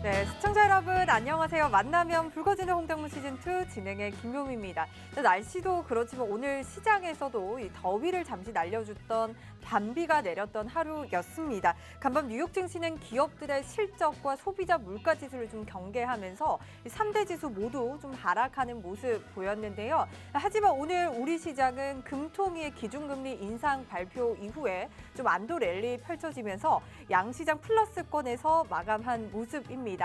네, 시청자 여러분 안녕하세요. 만나면 붉어지는 홍당무 시즌2 진행의 김효미입니다. 날씨도 그렇지만 오늘 시장에서도 이 더위를 잠시 날려줬던 밤비가 내렸던 하루였습니다. 간밤 뉴욕 증시는 기업들의 실적과 소비자 물가 지수를 좀 경계하면서 3대 지수 모두 좀 하락하는 모습 보였는데요. 하지만 오늘 우리 시장은 금통위의 기준금리 인상 발표 이후에 좀 안도 랠리 펼쳐지면서 양시장 플러스권에서 마감한 모습입니다.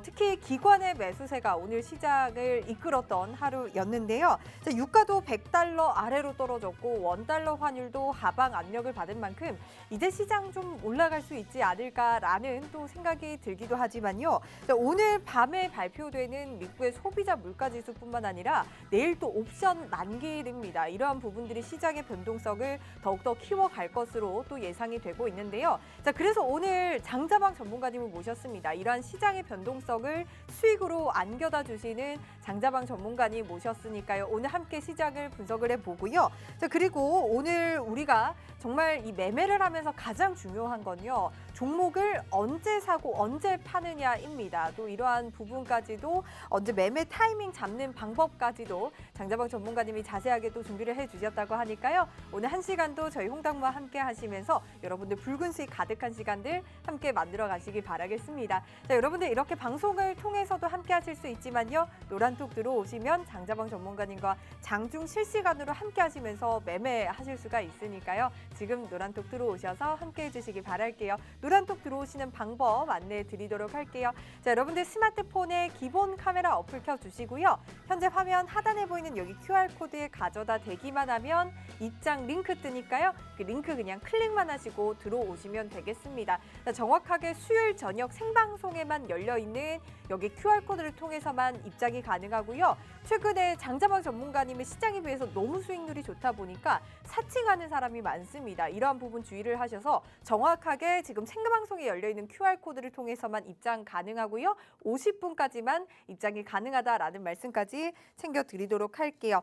특히 기관의 매수세가 오늘 시장을 이끌었던 하루였는데요. 유가도 100달러 아래로 떨어졌고 원달러 환율도 하방 압력을 받은 만큼 이제 시장 좀 올라갈 수 있지 않을까라는 또 생각이 들기도 하지만요. 오늘 밤에 발표되는 미국의 소비자 물가지수뿐만 아니라 내일 또 옵션 만기일입니다. 이러한 부분들이 시장의 변동성을 더욱더 키워갈 것으로 또 예상이 되고 있는데요. 그래서 오늘 장자방 전문가님을 모셨습니다. 이러한 시장의 변동성을 수익으로 안겨다 주시는 장자방 전문가님 모셨으니까요. 오늘 함께 시장을 분석을 해보고요. 그리고 오늘 우리가 정말 이 매매를 하면서 가장 중요한 건요. 종목을 언제 사고 언제 파느냐입니다. 또 이러한 부분까지도 언제 매매 타이밍 잡는 방법까지도 장자방 전문가님이 자세하게 또 준비를 해주셨다고 하니까요. 오늘 1시간도 저희 홍당무와 함께 하시면서 여러분들 붉은 수익 가득한 시간들 함께 만들어 가시기 바라겠습니다. 여러분들 이렇게 방송을 통해서도 함께 하실 수 있지만요. 노란톡 들어오시면 장자방 전문가님과 장중 실시간으로 함께 하시면서 매매하실 수가 있으니까요. 지금 노란톡 들어오셔서 함께 해주시기 바랄게요. 노란톡 들어오시는 방법 안내해 드리도록 할게요. 여러분들 스마트폰에 기본 카메라 어플 켜주시고요. 현재 화면 하단에 보이는 여기 QR코드에 가져다 대기만 하면 입장 링크 뜨니까요. 그 링크 그냥 클릭만 하시고 들어오시면 되겠습니다. 정확하게 수요일 저녁 생방송에만 열려있는 여기 QR코드를 통해서만 입장이 가능하고요. 최근에 장자방 전문가님의 시장에 비해서 너무 수익률이 좋다 보니까 사칭하는 사람이 많습니다. 이러한 부분 주의를 하셔서 정확하게 지금 생방송에 열려있는 QR코드를 통해서만 입장 가능하고요. 50분까지만 입장이 가능하다라는 말씀까지 챙겨드리도록 할게요.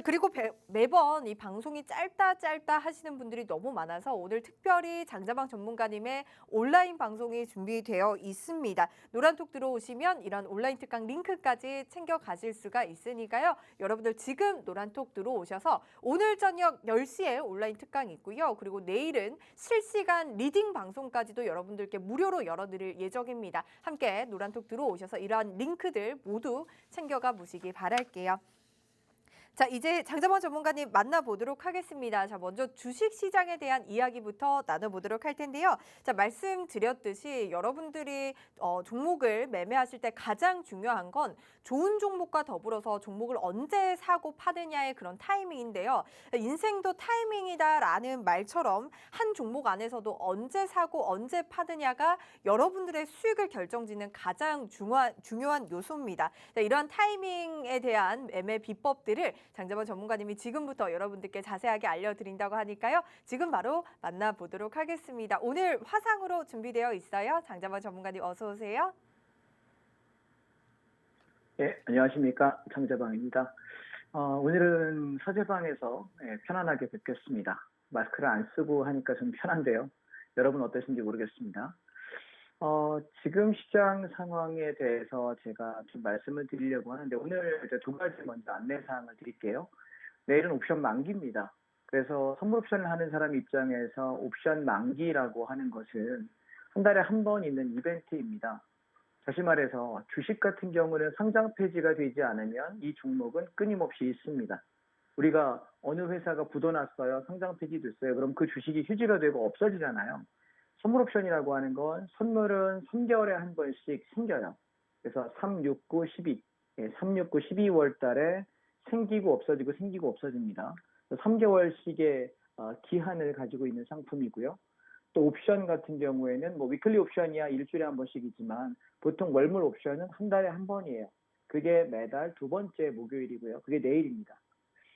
그리고 매번 이 방송이 짧다 하시는 분들이 너무 많아서 오늘 특별히 장자방 전문가님의 온라인 방송이 준비되어 있습니다. 노란톡 들어오시면 이런 온라인 특강 링크까지 챙겨 가실 수가 있으니까요. 여러분들 지금 노란톡 들어오셔서 오늘 저녁 10시에 온라인 특강이 있고요. 그리고 내일은 실시간 리딩 방송까지도 여러분들께 무료로 열어드릴 예정입니다. 함께 노란톡 들어오셔서 이러한 링크들 모두 챙겨가 보시기 바랄게요. 이제 장자방 전문가님 만나보도록 하겠습니다. 먼저 주식시장에 대한 이야기부터 나눠보도록 할 텐데요. 말씀드렸듯이 여러분들이 종목을 매매하실 때 가장 중요한 건 좋은 종목과 더불어서 종목을 언제 사고 파느냐의 그런 타이밍인데요. 인생도 타이밍이다라는 말처럼 한 종목 안에서도 언제 사고 언제 파느냐가 여러분들의 수익을 결정짓는 가장 중요한 요소입니다. 이러한 타이밍에 대한 매매 비법들을 장자방 전문가님이 지금부터 여러분들께 자세하게 알려드린다고 하니까요. 지금 바로 만나보도록 하겠습니다. 오늘 화상으로 준비되어 있어요. 장자방 전문가님 어서 오세요. 네, 안녕하십니까. 장자방입니다. 오늘은 서재방에서 편안하게 뵙겠습니다. 마스크를 안 쓰고 하니까 좀 편한데요. 여러분 어떠신지 모르겠습니다. 지금 시장 상황에 대해서 제가 좀 말씀을 드리려고 하는데 오늘 두 가지 먼저 안내사항을 드릴게요. 내일은 옵션 만기입니다. 그래서 선물 옵션을 하는 사람 입장에서 옵션 만기라고 하는 것은 한 달에 한 번 있는 이벤트입니다. 다시 말해서 주식 같은 경우는 상장 폐지가 되지 않으면 이 종목은 끊임없이 있습니다. 우리가 어느 회사가 부도났어요. 상장 폐지됐어요. 그럼 그 주식이 휴지가 되고 없어지잖아요. 선물 옵션이라고 하는 건 선물은 3개월에 한 번씩 생겨요. 그래서 3, 6, 9, 12, 3, 6, 9, 12월 달에 생기고 없어지고 생기고 없어집니다. 3개월씩의 기한을 가지고 있는 상품이고요. 또 옵션 같은 경우에는 위클리 옵션이야 일주일에 한 번씩이지만 보통 월물 옵션은 한 달에 한 번이에요. 그게 매달 두 번째 목요일이고요. 그게 내일입니다.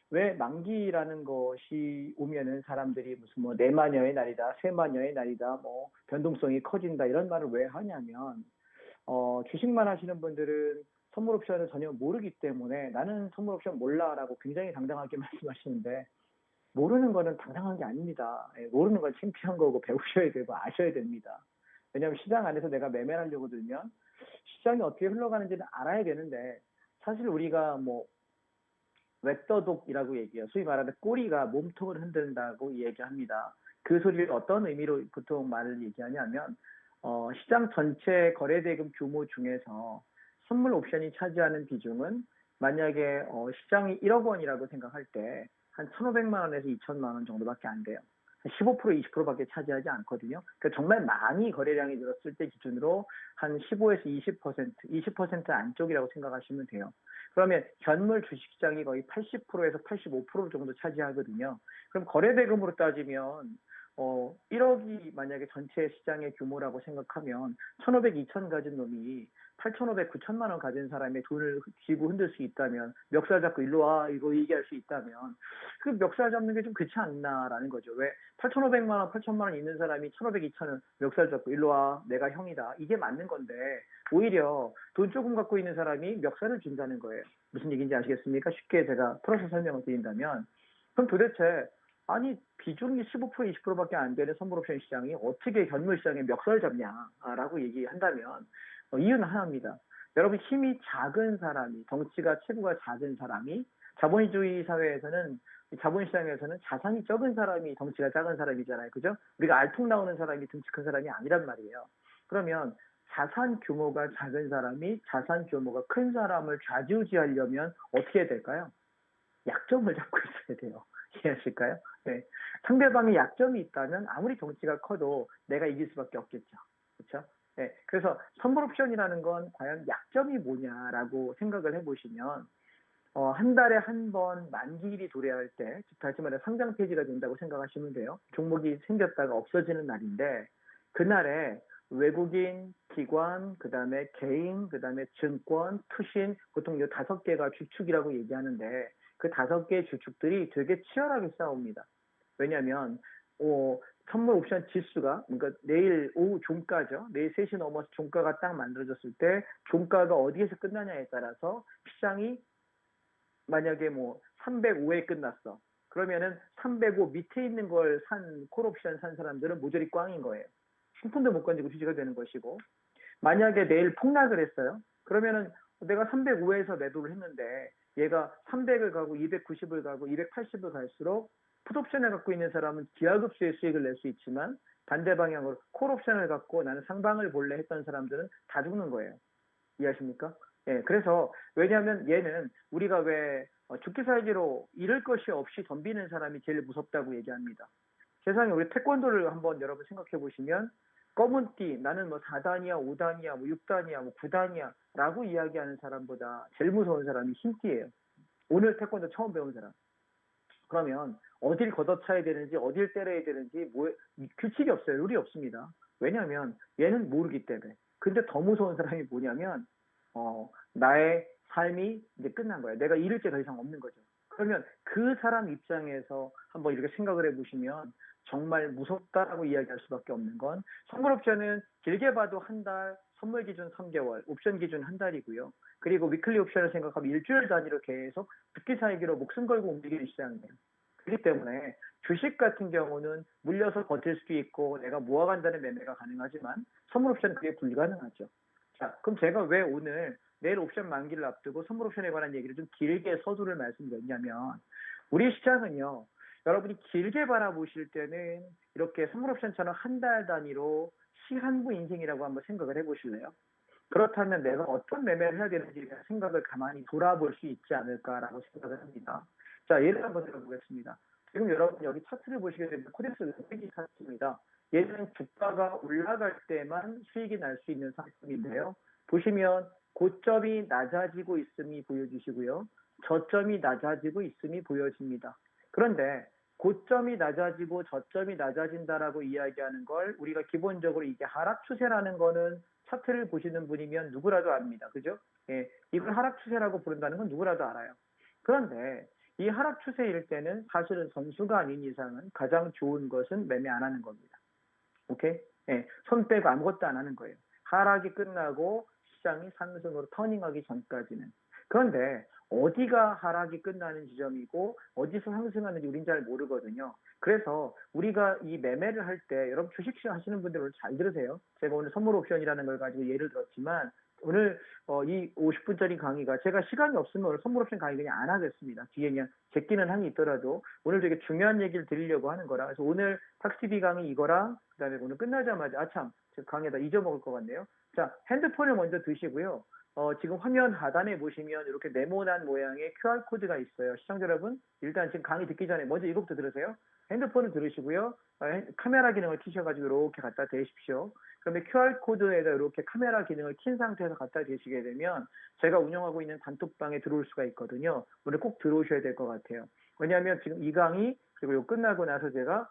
왜 만기라는 것이 오면은 사람들이 무슨 내마녀의 날이다, 세마녀의 날이다, 변동성이 커진다 이런 말을 왜 하냐면 주식만 하시는 분들은 선물 옵션을 전혀 모르기 때문에 나는 선물 옵션 몰라라고 굉장히 당당하게 말씀하시는데 모르는 거는 당당한 게 아닙니다. 모르는 건 창피한 거고 배우셔야 되고 아셔야 됩니다. 왜냐하면 시장 안에서 내가 매매를 하려고 들면 시장이 어떻게 흘러가는지는 알아야 되는데 사실 우리가 뭐 웻더독이라고 얘기해요. 소위 말하는 꼬리가 몸통을 흔든다고 얘기합니다. 그 소리를 어떤 의미로 보통 말을 얘기하냐면 시장 전체 거래대금 규모 중에서 선물 옵션이 차지하는 비중은 만약에 시장이 1억 원이라고 생각할 때 한 1,500만 원에서 2천만 원 정도밖에 안 돼요. 15%, 20%밖에 차지하지 않거든요. 그러니까 정말 많이 거래량이 늘었을 때 기준으로 한 15에서 20%, 20% 안쪽이라고 생각하시면 돼요. 그러면 현물 주식시장이 거의 80%에서 85% 정도 차지하거든요. 그럼 거래대금으로 따지면 1억이 만약에 전체 시장의 규모라고 생각하면 1,500, 2천 가진 놈이 8,500, 9천만 원 가진 사람의 돈을 쥐고 흔들 수 있다면 멱살 잡고 일로 와 이거 얘기할 수 있다면 그 멱살 잡는 게 좀 그렇지 않나라는 거죠. 왜 8,500만 원, 8천만 원 있는 사람이 1,500, 2천은 멱살 잡고 일로 와 내가 형이다 이게 맞는 건데 오히려 돈 조금 갖고 있는 사람이 멱살을 준다는 거예요. 무슨 얘기인지 아시겠습니까? 쉽게 제가 풀어서 설명을 드린다면 그럼 도대체 아니 비중이 15%, 20%밖에 안 되는 선물옵션 시장이 어떻게 현물 시장에 멱살 잡냐라고 얘기한다면 이유는 하나입니다. 여러분 힘이 작은 사람이 덩치가 체구가 작은 사람이 자본주의 사회에서는 자본시장에서는 자산이 적은 사람이 덩치가 작은 사람이잖아요. 그죠? 우리가 알통 나오는 사람이 덩치 큰 사람이 아니란 말이에요. 그러면 자산 규모가 작은 사람이 자산 규모가 큰 사람을 좌지우지하려면 어떻게 해야 될까요? 약점을 잡고 있어야 돼요. 이해하실까요? 네. 상대방의 약점이 있다면 아무리 덩치가 커도 내가 이길 수밖에 없겠죠. 그렇죠? 네. 그래서 선물 옵션이라는 건 과연 약점이 뭐냐라고 생각을 해보시면 한 달에 한 번 만기일이 도래할 때, 즉 다시 말해 상장 폐지가 된다고 생각하시면 돼요. 종목이 생겼다가 없어지는 날인데 그날에 외국인, 기관, 그다음에 개인, 그다음에 증권, 투신 보통 이 5개가 주축이라고 얘기하는데 그 5개의 주축들이 되게 치열하게 싸웁니다. 왜냐하면 선물 옵션 지수가 그러니까 내일 오후 종가죠. 내일 3시 넘어서 종가가 딱 만들어졌을 때 종가가 어디에서 끝나냐에 따라서 시장이 만약에 뭐 305에 끝났어. 그러면은 305 밑에 있는 걸 산 콜옵션 산 사람들은 모조리 꽝인 거예요. 한 푼도 못 건지고 휴지가 되는 것이고 만약에 내일 폭락을 했어요. 그러면은 내가 305에서 매도를 했는데 얘가 300을 가고 290을 가고 280을 갈수록 풋옵션을 갖고 있는 사람은 기하급수의 수익을 낼 수 있지만 반대 방향으로 콜옵션을 갖고 나는 상방을 볼래 했던 사람들은 다 죽는 거예요. 이해하십니까? 예, 그래서 왜냐하면 얘는 우리가 왜 죽기 살기로 잃을 것이 없이 덤비는 사람이 제일 무섭다고 얘기합니다. 세상에 우리 태권도를 한번 여러분 생각해 보시면 검은 띠 나는 뭐 4단이야 5단이야 뭐 6단이야 뭐 9단이야 라고 이야기하는 사람보다 제일 무서운 사람이 흰띠예요. 오늘 태권도 처음 배운 사람. 그러면 어딜 걷어차야 되는지 어딜 때려야 되는지 뭐 규칙이 없어요. 룰이 없습니다. 왜냐하면 얘는 모르기 때문에. 근데 더 무서운 사람이 뭐냐면 나의 삶이 이제 끝난 거예요. 내가 잃을 게 더 이상 없는 거죠. 그러면 그 사람 입장에서 한번 이렇게 생각을 해보시면 정말 무섭다라고 이야기할 수밖에 없는 건 선물 옵션은 길게 봐도 한 달, 선물 기준 3개월, 옵션 기준 한 달이고요. 그리고 위클리 옵션을 생각하면 일주일 단위로 계속 죽기 살기로 목숨 걸고 움직이는 시장이에요. 그렇기 때문에 주식 같은 경우는 물려서 버틸 수도 있고 내가 모아간다는 매매가 가능하지만 선물 옵션은 그게 불가능하죠. 자, 그럼 제가 왜 오늘 내일 옵션 만기를 앞두고 선물 옵션에 관한 얘기를 좀 길게 서두를 말씀드렸냐면 우리 시장은요. 여러분이 길게 바라보실 때는 이렇게 선물 옵션처럼 한 달 단위로 시한부 인생이라고 한번 생각을 해보실래요? 그렇다면 내가 어떤 매매를 해야 되는지 생각을 가만히 돌아볼 수 있지 않을까라고 생각을 합니다. 자, 예를 한번 들어보겠습니다. 지금 여러분 여기 차트를 보시게 되면 코덱스 수익이 차트입니다. 얘는 주가가 올라갈 때만 수익이 날 수 있는 상품인데요. 보시면 고점이 낮아지고 있음이 보여주시고요. 저점이 낮아지고 있음이 보여집니다. 그런데 고점이 낮아지고 저점이 낮아진다라고 이야기하는 걸 우리가 기본적으로 이게 하락 추세라는 거는 차트를 보시는 분이면 누구라도 압니다. 그죠? 예, 이걸 하락 추세라고 부른다는 건 누구라도 알아요. 그런데 이 하락 추세일 때는 사실은 선수가 아닌 이상은 가장 좋은 것은 매매 안 하는 겁니다. 오케이? 예, 손 빼고 아무것도 안 하는 거예요. 하락이 끝나고 시장이 상승으로 터닝하기 전까지는. 그런데 어디가 하락이 끝나는 지점이고 어디서 상승하는지 우린 잘 모르거든요. 그래서 우리가 이 매매를 할 때 여러분 주식 하시는 분들 오늘 잘 들으세요. 제가 오늘 선물 옵션이라는 걸 가지고 예를 들었지만 오늘 이 50분짜리 강의가 제가 시간이 없으면 오늘 선물 없인 강의 그냥 안 하겠습니다. 뒤에 그냥 제끼는 한이 있더라도 오늘 되게 중요한 얘기를 드리려고 하는 거라. 그래서 오늘 탁스TV 강의 이거랑 그다음에 오늘 끝나자마자 아참 제가 강의에다 잊어먹을 것 같네요. 자, 핸드폰을 먼저 드시고요. 지금 화면 하단에 보시면 이렇게 네모난 모양의 QR코드가 있어요. 시청자 여러분, 일단 지금 강의 듣기 전에 먼저 이것부터 들으세요. 핸드폰을 들으시고요. 카메라 기능을 키셔가지고 이렇게 갖다 대십시오. 그러면 QR코드에다 이렇게 카메라 기능을 킨 상태에서 갖다 대시게 되면 제가 운영하고 있는 단톡방에 들어올 수가 있거든요. 오늘 꼭 들어오셔야 될 것 같아요. 왜냐하면 지금 이 강의 그리고 이거 끝나고 나서 제가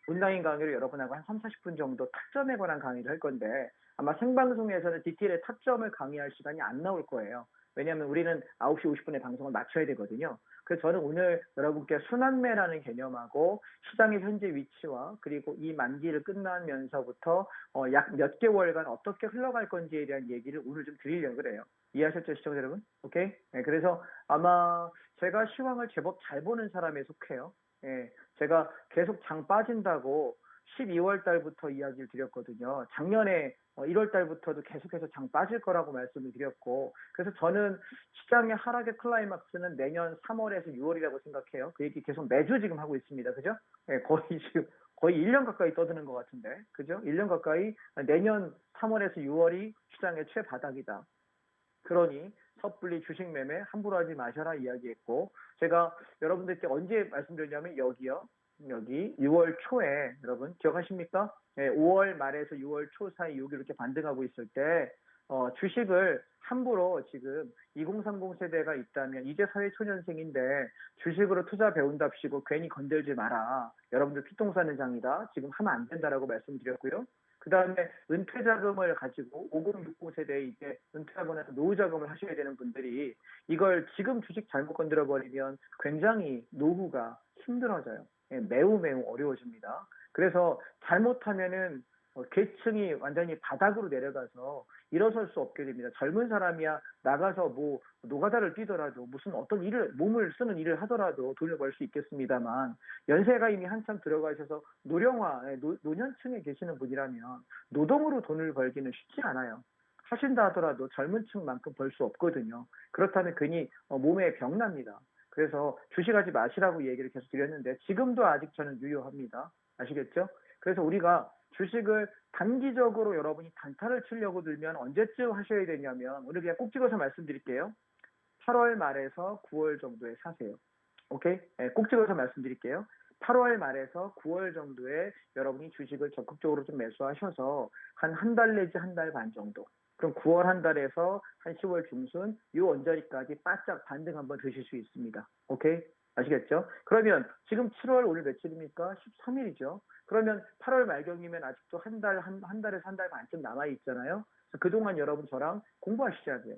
온라인 강의를 여러분하고 한 3, 40분 정도 타점에 관한 강의를 할 건데 아마 생방송에서는 디테일의 타점을 강의할 시간이 안 나올 거예요. 왜냐하면 우리는 9시 50분에 방송을 마쳐야 되거든요. 그래서 저는 오늘 여러분께 순환매라는 개념하고 시장의 현재 위치와 그리고 이 만기를 끝나면서부터 약 몇 개월간 어떻게 흘러갈 건지에 대한 얘기를 오늘 좀 드리려고 그래요. 이해하셨죠, 시청자 여러분? 오케이? 네, 그래서 아마 제가 시황을 제법 잘 보는 사람에 속해요. 예, 제가 계속 장 빠진다고 12월 달부터 이야기를 드렸거든요. 작년에 1월 달부터도 계속해서 장 빠질 거라고 말씀을 드렸고, 그래서 저는 시장의 하락의 클라이막스는 내년 3월에서 6월이라고 생각해요. 그 얘기 계속 매주 지금 하고 있습니다. 그죠? 예, 거의 1년 가까이 떠드는 것 같은데, 그죠? 1년 가까이 내년 3월에서 6월이 시장의 최바닥이다. 그러니 섣불리 주식 매매 함부로 하지 마셔라 이야기했고, 제가 여러분들께 언제 말씀드렸냐면 여기요. 여기 6월 초에 여러분 기억하십니까? 네, 5월 말에서 6월 초 사이 여기 이렇게 반등하고 있을 때 주식을 함부로 지금 2030 세대가 있다면 이제 사회초년생인데 주식으로 투자 배운답시고 괜히 건들지 마라. 여러분들 피똥 싸는 장이다. 지금 하면 안 된다라고 말씀드렸고요. 그 다음에 은퇴 자금을 가지고 5060 세대에 이제 은퇴하고 나서 노후 자금을 하셔야 되는 분들이 이걸 지금 주식 잘못 건드려 버리면 굉장히 노후가 힘들어져요. 예, 매우 어려워집니다. 그래서 잘못하면은 계층이 완전히 바닥으로 내려가서 일어설 수 없게 됩니다. 젊은 사람이야 나가서 뭐 노가다를 뛰더라도 무슨 어떤 일을 몸을 쓰는 일을 하더라도 돈을 벌 수 있겠습니다만 연세가 이미 한참 들어가셔서 노령화 노년층에 계시는 분이라면 노동으로 돈을 벌기는 쉽지 않아요. 하신다 하더라도 젊은 층만큼 벌 수 없거든요. 그렇다면 괜히 몸에 병납니다. 그래서 주식하지 마시라고 얘기를 계속 드렸는데 지금도 아직 저는 유효합니다. 아시겠죠? 그래서 우리가 주식을 단기적으로 여러분이 단타를 치려고 들면 언제쯤 하셔야 되냐면 오늘 그냥 꼭 찍어서 말씀드릴게요. 8월 말에서 9월 정도에 사세요. 오케이? 네, 꼭 찍어서 말씀드릴게요. 8월 말에서 9월 정도에 여러분이 주식을 적극적으로 좀 매수하셔서 한 달 내지 한 달 반 정도. 그럼 9월 한 달에서 한 10월 중순 이 언저리까지 바짝 반등 한번 드실 수 있습니다. 오케이? 아시겠죠? 그러면 지금 7월 오늘 며칠입니까? 13일이죠. 그러면 8월 말경이면 아직도 한 달에서 한 달 반쯤 남아 있잖아요. 그동안 여러분 저랑 공부하시셔야 돼요.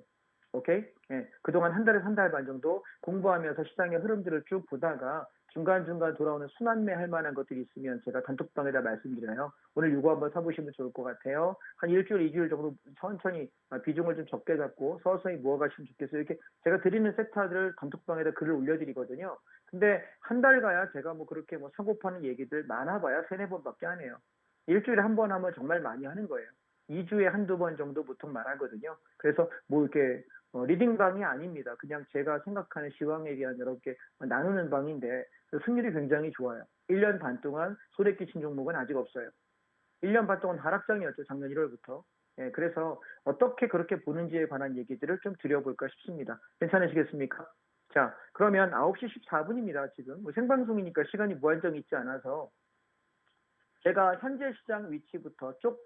오케이? 예, 그동안 한 달에서 한 달 반 정도 공부하면서 시장의 흐름들을 쭉 보다가 중간중간 돌아오는 순환매 할 만한 것들이 있으면 제가 단톡방에다 말씀드려요. 오늘 이거 한번 사보시면 좋을 것 같아요. 한 일주일, 2주일 정도 천천히 비중을 좀 적게 잡고 서서히 모아가시면 좋겠어요. 이렇게 제가 드리는 섹터들을 단톡방에다 글을 올려드리거든요. 근데 한 달 가야 제가 뭐 그렇게 뭐 사고 파는 얘기들 많아봐야 3-4번밖에 안 해요. 일주일에 한 번 하면 정말 많이 하는 거예요. 2주에 한두 번 정도 보통 말하거든요. 그래서 뭐 이렇게 리딩 방이 아닙니다. 그냥 제가 생각하는 시황에 대한 이렇게 나누는 방인데 승률이 굉장히 좋아요. 1년 반 동안 소리 끼친 종목은 아직 없어요. 1년 반 동안 하락장이었죠. 작년 1월부터. 예, 그래서 어떻게 그렇게 보는지에 관한 얘기들을 좀 드려볼까 싶습니다. 괜찮으시겠습니까? 자, 그러면 9시 14분입니다. 지금 뭐 생방송이니까 시간이 무한정 있지 않아서 제가 현재 시장 위치부터 쭉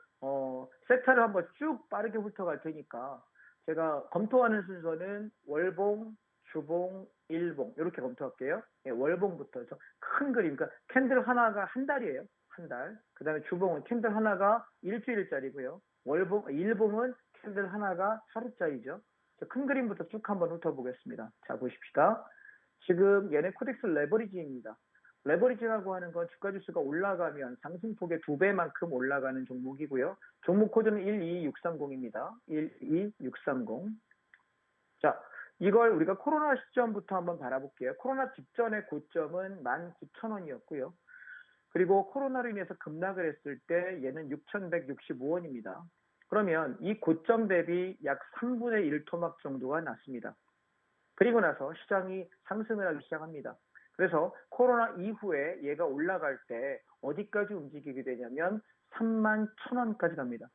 섹터를 한번 쭉 빠르게 훑어갈 테니까 제가 검토하는 순서는 월봉, 주봉, 일봉 이렇게 검토할게요. 예, 월봉부터 큰 그림, 그러니까 캔들 하나가 한 달이에요. 한 달. 그 다음에 주봉은 캔들 하나가 일주일짜리고요. 일봉은 캔들 하나가 하루짜리죠. 큰 그림부터 쭉 한번 훑어보겠습니다. 자, 보십시다. 지금 얘네 코덱스 레버리지입니다. 레버리지라고 하는 건 주가 지수가 올라가면 상승폭의 2배만큼 올라가는 종목이고요. 종목 코드는 12630입니다. 12630. 자, 이걸 우리가 코로나 시점부터 한번 바라볼게요. 코로나 직전의 고점은 19,000원이었고요. 그리고 코로나로 인해서 급락을 했을 때 얘는 6,165원입니다. 그러면 이 고점 대비 약 3분의 1 토막 정도가 났습니다. 그리고 나서 시장이 상승을 하기 시작합니다. 그래서 코로나 이후에 얘가 올라갈 때 어디까지 움직이게 되냐면 31,000원까지 갑니다.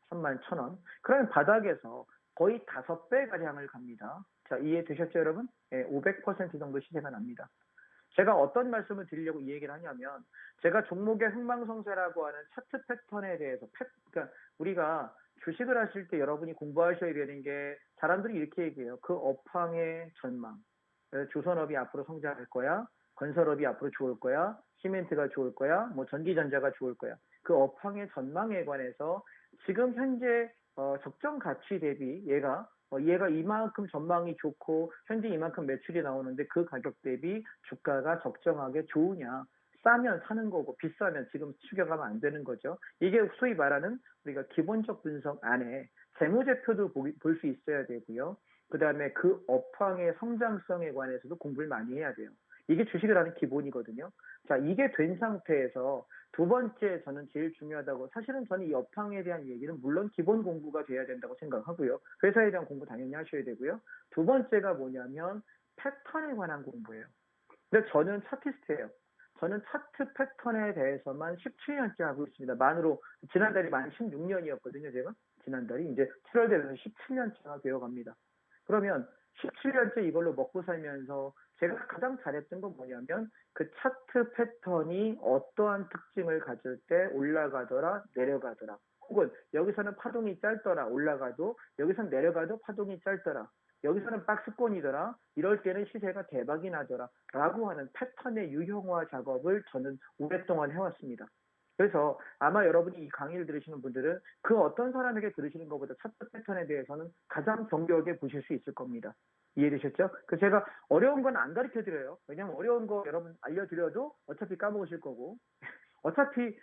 31,000원. 그러면 바닥에서 거의 5배 가량을 갑니다. 자, 이해되셨죠, 여러분? 네, 500% 정도 시세가 납니다. 제가 어떤 말씀을 드리려고 이 얘기를 하냐면, 제가 종목의 흥망성쇠라고 하는 차트 패턴에 대해서, 그러니까 우리가 주식을 하실 때 여러분이 공부하셔야 되는 게, 사람들이 이렇게 얘기해요. 그 업황의 전망. 조선업이 앞으로 성장할 거야. 건설업이 앞으로 좋을 거야. 시멘트가 좋을 거야. 뭐 전기전자가 좋을 거야. 그 업황의 전망에 관해서 지금 현재 적정 가치 대비 얘가 이만큼 전망이 좋고 현재 이만큼 매출이 나오는데 그 가격 대비 주가가 적정하게 좋으냐. 싸면 사는 거고 비싸면 지금 추격하면 안 되는 거죠. 이게 소위 말하는 우리가 기본적 분석 안에 재무제표도 볼 수 있어야 되고요. 그 다음에 그 업황의 성장성에 관해서도 공부를 많이 해야 돼요. 이게 주식을 하는 기본이거든요. 자, 이게 된 상태에서 두 번째 저는 제일 중요하다고, 사실은 저는 이 업황에 대한 얘기는 물론 기본 공부가 돼야 된다고 생각하고요. 회사에 대한 공부 당연히 하셔야 되고요. 두 번째가 뭐냐면 패턴에 관한 공부예요. 근데 저는 차티스트예요. 저는 차트 패턴에 대해서만 17년째 하고 있습니다. 만으로 지난달이 만 16년이었거든요. 제가 지난달이 이제 7월 되면서 17년째가 되어갑니다. 그러면 17년째 이걸로 먹고 살면서 제가 가장 잘했던 건 뭐냐면 그 차트 패턴이 어떠한 특징을 가질 때 올라가더라 내려가더라, 혹은 여기서는 파동이 짧더라 올라가도, 여기서는 내려가도 파동이 짧더라, 여기서는 박스권이더라 이럴 때는 시세가 대박이 나더라 라고 하는 패턴의 유형화 작업을 저는 오랫동안 해왔습니다. 그래서 아마 여러분이 이 강의를 들으시는 분들은 그 어떤 사람에게 들으시는 것보다 차트 패턴에 대해서는 가장 정교하게 보실 수 있을 겁니다. 이해되셨죠? 그래서 제가 어려운 건 안 가르쳐 드려요. 왜냐면 어려운 거 여러분 알려드려도 어차피 까먹으실 거고, 어차피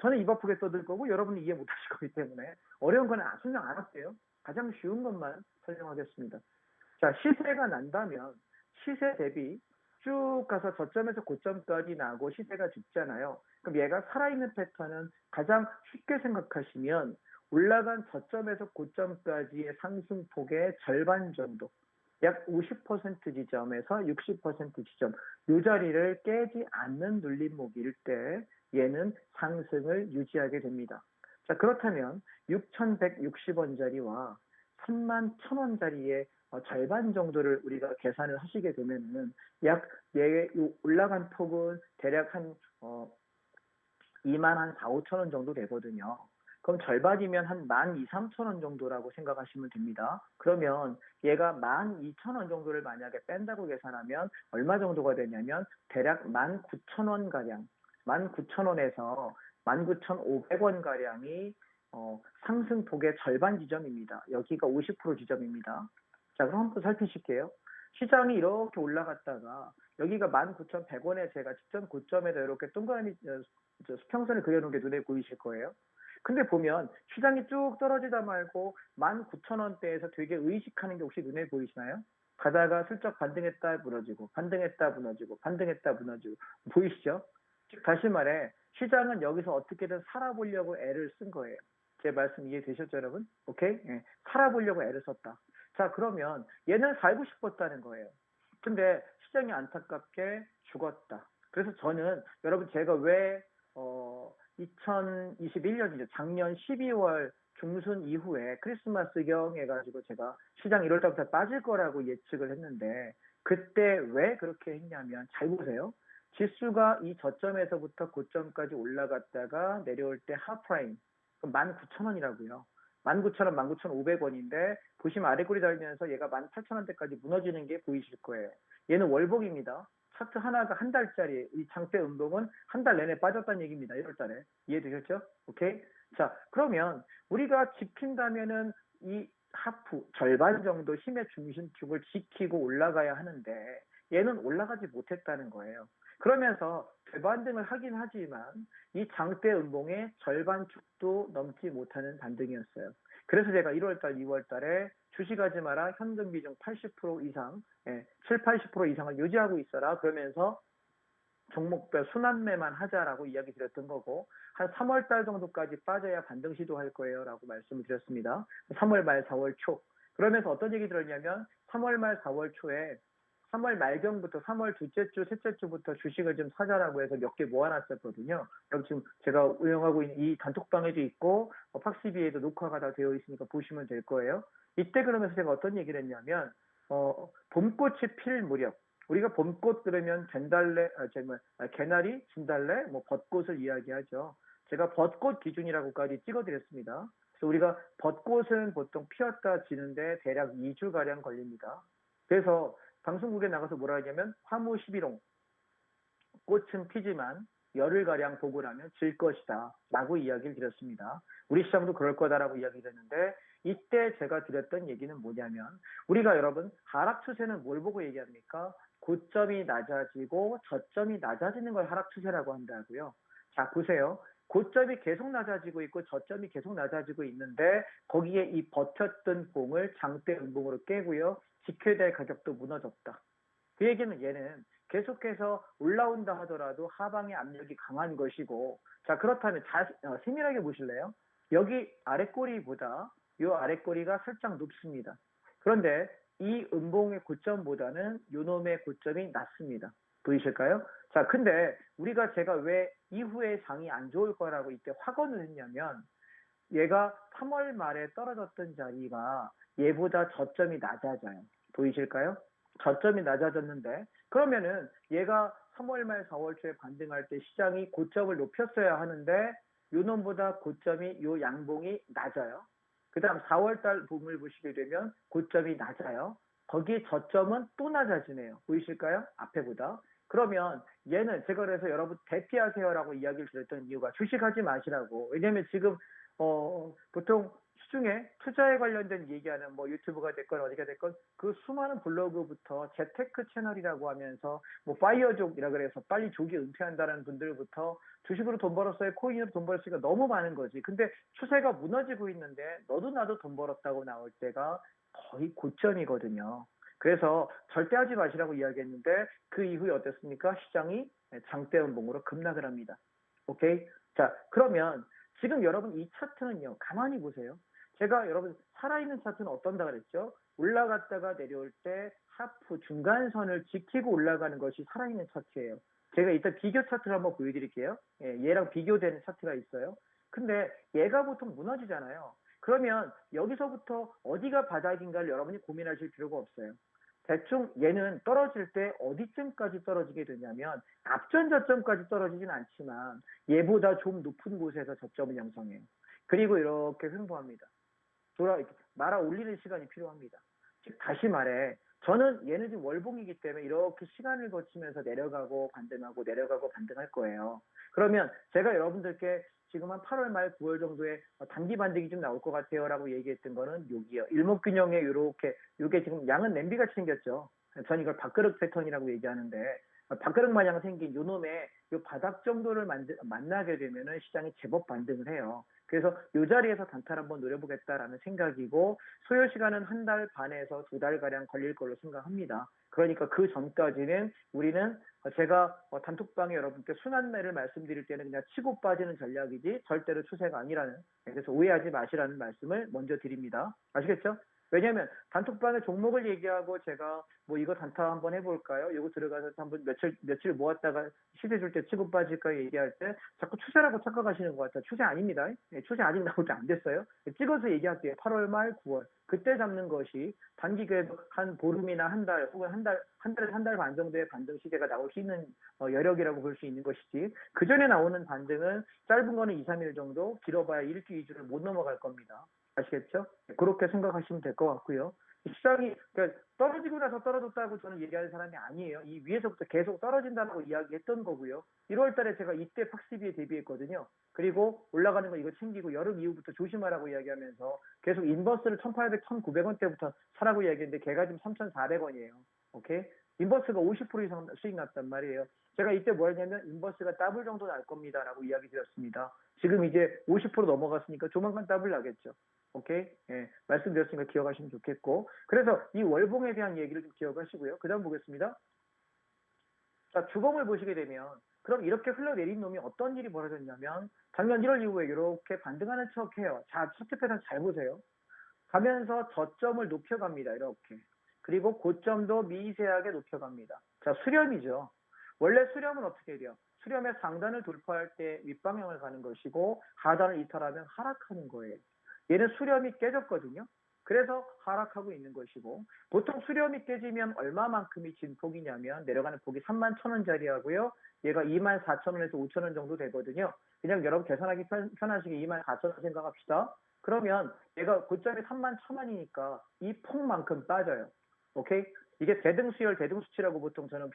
저는 입 아프게 떠들 거고 여러분이 이해 못 하실 거기 때문에 어려운 건 설명 안 할게요. 가장 쉬운 것만 설명하겠습니다. 자, 시세가 난다면 시세 대비 쭉 가서 저점에서 고점까지 나고 시세가 죽잖아요. 그럼 얘가 살아있는 패턴은 가장 쉽게 생각하시면 올라간 저점에서 고점까지의 상승폭의 절반 정도, 약 50% 지점에서 60% 지점, 이 자리를 깨지 않는 눌림목일 때 얘는 상승을 유지하게 됩니다. 자, 그렇다면 6,160원짜리와 31,000원짜리의 절반 정도를 우리가 계산을 하시게 되면은 약 올라간 폭은 대략 한 2만 한 4, 5천 원 정도 되거든요. 그럼 절반이면 한 12,000~13,000원 정도라고 생각하시면 됩니다. 그러면 얘가 12,000원 정도를 만약에 뺀다고 계산하면 얼마 정도가 되냐면 대략 19,000원 가량, 19,000원에서 19,500원 가량이 상승폭의 절반 지점입니다. 여기가 50% 지점입니다. 자, 그럼 한번 살피실게요. 시장이 이렇게 올라갔다가 여기가 19,100원에 제가 직전 고점에다 이렇게 동그라미 수평선을 그려놓은 게 눈에 보이실 거예요. 근데 보면 시장이 쭉 떨어지다 말고 19,000원대에서 되게 의식하는 게 혹시 눈에 보이시나요? 가다가 슬쩍 반등했다 무너지고, 반등했다 무너지고, 반등했다 무너지고, 보이시죠? 즉 다시 말해 시장은 여기서 어떻게든 살아보려고 애를 쓴 거예요. 제 말씀 이해되셨죠, 여러분? 오케이? 예. 살아보려고 애를 썼다. 자, 그러면 얘는 살고 싶었다는 거예요. 근데 시장이 안타깝게 죽었다. 그래서 저는 여러분 제가 왜 2021년이죠. 작년 12월 중순 이후에 크리스마스경 해가지고 제가 시장 1월 달부터 빠질 거라고 예측을 했는데, 그때 왜 그렇게 했냐면 잘 보세요. 지수가 이 저점에서부터 고점까지 올라갔다가 내려올 때 하프라인 19,000원이라고요. 19,000원, 19,500원인데 보시면 아래 꼬리 달면서 얘가 18,000원대까지 무너지는 게 보이실 거예요. 얘는 월봉입니다. 차트 하나가 한 달짜리, 이 장대 운동은 한 달 내내 빠졌다는 얘기입니다. 1월 달에. 이해되셨죠? 오케이? 자, 그러면 우리가 지킨다면은 이 하프, 절반 정도 힘의 중심축을 지키고 올라가야 하는데 얘는 올라가지 못했다는 거예요. 그러면서 되반등을 하긴 하지만 이 장대 음봉의 절반 축도 넘지 못하는 반등이었어요. 그래서 제가 1월달, 2월달에 주식하지 마라, 현금 비중 80% 이상, 7, 80% 이상을 유지하고 있어라 그러면서 종목별 순환매만 하자라고 이야기 드렸던 거고 한 3월 달 정도까지 빠져야 반등 시도할 거예요라고 말씀을 드렸습니다. 3월 말 4월 초. 그러면서 어떤 얘기 들었냐면 3월 말 4월 초에 3월 말경부터 3월 둘째 주, 셋째 주부터 주식을 좀 사자라고 해서 몇 개 모아놨었거든요. 그럼 지금 제가 운영하고 있는 이 단톡방에도 있고 팍시비에도 녹화가 다 되어 있으니까 보시면 될 거예요. 이때 그러면서 제가 어떤 얘기를 했냐면 봄꽃이 필 무렵 우리가 봄꽃 그러면 개나리, 진달래, 뭐 벚꽃을 이야기하죠. 제가 벚꽃 기준이라고까지 찍어드렸습니다. 그래서 우리가 벚꽃은 보통 피었다 지는데 대략 2주가량 걸립니다. 그래서 방송국에 나가서 뭐라 하냐면 화무 11홍 꽃은 피지만 열흘가량 보고라면 질 것이다 라고 이야기를 드렸습니다. 우리 시장도 그럴 거다라고 이야기를 했는데 이때 제가 드렸던 얘기는 뭐냐면 우리가 여러분 하락 추세는 뭘 보고 얘기합니까? 고점이 낮아지고 저점이 낮아지는 걸 하락 추세라고 한다고요. 자 보세요. 고점이 계속 낮아지고 있고 저점이 계속 낮아지고 있는데 거기에 이 버텼던 봉을 장대 음봉으로 깨고요. 지켜야 될 가격도 무너졌다. 그 얘기는 얘는 계속해서 올라온다 하더라도 하방의 압력이 강한 것이고 자 그렇다면 세밀하게 보실래요? 여기 아랫꼬리보다 이 아랫꼬리가 살짝 높습니다. 그런데 이 음봉의 고점보다는 요놈의 고점이 낮습니다. 보이실까요? 자 근데 제가 왜 이후에 장이 안 좋을 거라고 이때 확언을 했냐면 얘가 3월 말에 떨어졌던 자리가 얘보다 저점이 낮아져요. 보이실까요? 저점이 낮아졌는데 그러면은 얘가 3월 말 4월 초에 반등할 때 시장이 고점을 높였어야 하는데 요놈보다 고점이 요 양봉이 낮아요. 그 다음 4월 달 봄을 보시게 되면 고점이 낮아요. 거기에 저점은 또 낮아지네요. 보이실까요? 앞에보다. 그러면 얘는 제가 그래서 여러분 대피하세요라고 이야기를 드렸던 이유가 주식하지 마시라고. 왜냐면 지금 보통 시중에 투자에 관련된 얘기하는 뭐 유튜브가 됐건 어디가 됐건 그 수많은 블로그부터 재테크 채널이라고 하면서 뭐 파이어족이라 그래서 빨리 조기 은퇴한다는 분들부터 주식으로 돈 벌었어요, 코인으로 돈 벌었으니까 너무 많은 거지. 근데 추세가 무너지고 있는데 너도 나도 돈 벌었다고 나올 때가 거의 고점이거든요. 그래서 절대 하지 마시라고 이야기했는데 그 이후에 어땠습니까? 시장이 장대 음봉으로 급락을 합니다. 오케이? 자, 그러면 지금 여러분 이 차트는요. 가만히 보세요. 제가 여러분 살아있는 차트는 어떤다 그랬죠? 올라갔다가 내려올 때 하프 중간선을 지키고 올라가는 것이 살아있는 차트예요. 제가 이따 비교 차트를 한번 보여드릴게요. 얘랑 비교되는 차트가 있어요. 근데 얘가 보통 무너지잖아요. 그러면 여기서부터 어디가 바닥인가를 여러분이 고민하실 필요가 없어요. 대충 얘는 떨어질 때 어디쯤까지 떨어지게 되냐면 앞전 저점까지 떨어지진 않지만 얘보다 좀 높은 곳에서 저점을 형성해요. 그리고 이렇게 횡보합니다. 말아 올리는 시간이 필요합니다. 즉 다시 말해 저는 얘는 지금 월봉이기 때문에 이렇게 시간을 거치면서 내려가고 반등하고 내려가고 반등할 거예요. 그러면 제가 여러분들께 지금 한 8월 말 9월 정도에 단기 반등이 좀 나올 것 같아요 라고 얘기했던 거는 여기요. 일목균형에 요게 지금 양은 냄비같이 생겼죠. 전 이걸 밥그릇 패턴이라고 얘기하는데 밥그릇 마냥 생긴 요놈의 요 바닥 정도를 만나게 되면은 시장이 제법 반등을 해요. 그래서 이 자리에서 단타를 한번 노려보겠다라는 생각이고 소요 시간은 한 달 반에서 2달가량 걸릴 걸로 생각합니다. 그러니까 그 전까지는 우리는 제가 단톡방에 여러분께 순환매를 말씀드릴 때는 그냥 치고 빠지는 전략이지 절대로 추세가 아니라는 그래서 오해하지 마시라는 말씀을 먼저 드립니다. 아시겠죠? 왜냐하면 단톡방에 종목을 얘기하고 제가 뭐 이거 단타 한번 해볼까요? 이거 들어가서 한번 며칠 모았다가 시세 줄 때 치고 빠질까 얘기할 때 자꾸 추세라고 착각하시는 것 같아요. 추세 아닙니다. 추세 아직 나올 때 안 됐어요. 찍어서 얘기할게요. 8월 말 9월 그때 잡는 것이 단기 그래도 한 보름이나 한 달 혹은 한 달에서 한 달 반 정도의 반등 시세가 나올 수 있는 여력이라고 볼 수 있는 것이지 그 전에 나오는 반등은 짧은 거는 2, 3일 정도 길어봐야 1주, 2주를 못 넘어갈 겁니다. 아시겠죠? 그렇게 생각하시면 될 것 같고요. 시장이 그러니까 떨어지고 나서 떨어졌다고 저는 얘기하는 사람이 아니에요. 이 위에서부터 계속 떨어진다고 이야기했던 거고요. 1월 달에 제가 이때 팍시비에 대비했거든요. 그리고 올라가는 거 이거 챙기고 여름 이후부터 조심하라고 이야기하면서 계속 인버스를 1,800, 1,900원대부터 사라고 이야기했는데 걔가 지금 3,400원이에요. 오케이? 인버스가 50% 이상 수익 났단 말이에요. 제가 이때 뭐 했냐면 인버스가 더블 정도 날 겁니다 라고 이야기 드렸습니다. 지금 이제 50% 넘어갔으니까 조만간 더블 나겠죠. 오케이? 예, 말씀드렸으니까 기억하시면 좋겠고 그래서 이 월봉에 대한 얘기를 좀 기억하시고요. 그 다음 보겠습니다. 자, 주봉을 보시게 되면 그럼 이렇게 흘러내린 놈이 어떤 일이 벌어졌냐면 작년 1월 이후에 이렇게 반등하는 척 해요. 자, 차트 패턴 잘 보세요. 가면서 저점을 높여갑니다. 이렇게. 그리고 고점도 미세하게 높여갑니다. 자, 수렴이죠. 원래 수렴은 어떻게 돼요? 수렴의 상단을 돌파할 때 윗방향을 가는 것이고 하단을 이탈하면 하락하는 거예요. 얘는 수렴이 깨졌거든요. 그래서 하락하고 있는 것이고 보통 수렴이 깨지면 얼마만큼이 진폭이냐면 내려가는 폭이 31,000원짜리하고요. 얘가 24,000원에서 5,000원 정도 되거든요. 그냥 여러분 계산하기 편하시게 24,000원 생각합시다. 그러면 얘가 고점이 31,000원이니까 이 폭만큼 빠져요. 오케이? 이게 대등수열, 대등수치라고 보통 저는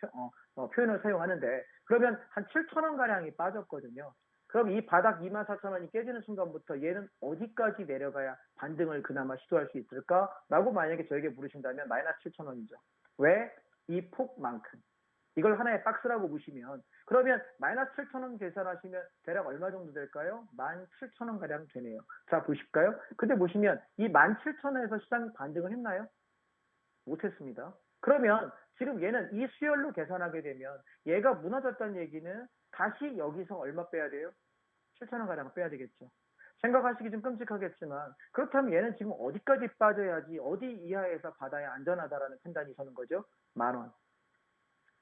표현을 사용하는데 그러면 한 7,000원 가량이 빠졌거든요. 그럼 이 바닥 24,000원이 깨지는 순간부터 얘는 어디까지 내려가야 반등을 그나마 시도할 수 있을까라고 만약에 저에게 물으신다면 마이너스 7,000원이죠. 왜? 이 폭만큼. 이걸 하나의 박스라고 보시면 그러면 마이너스 7,000원 계산하시면 대략 얼마 정도 될까요? 17,000원 가량 되네요. 자, 보실까요? 근데 보시면 이 17,000원에서 시장이 반등을 했나요? 못했습니다. 그러면 지금 얘는 이 수열로 계산하게 되면 얘가 무너졌다는 얘기는 다시 여기서 얼마 빼야 돼요? 7,000원 가량 빼야 되겠죠. 생각하시기 좀 끔찍하겠지만 그렇다면 얘는 지금 어디까지 빠져야지 어디 이하에서 받아야 안전하다라는 판단이 서는 거죠? 10,000원.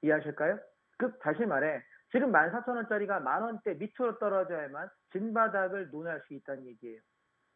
이해하실까요? 다시 말해 지금 14,000원짜리가 10,000원대 밑으로 떨어져야만 진바닥을 논할 수 있다는 얘기예요.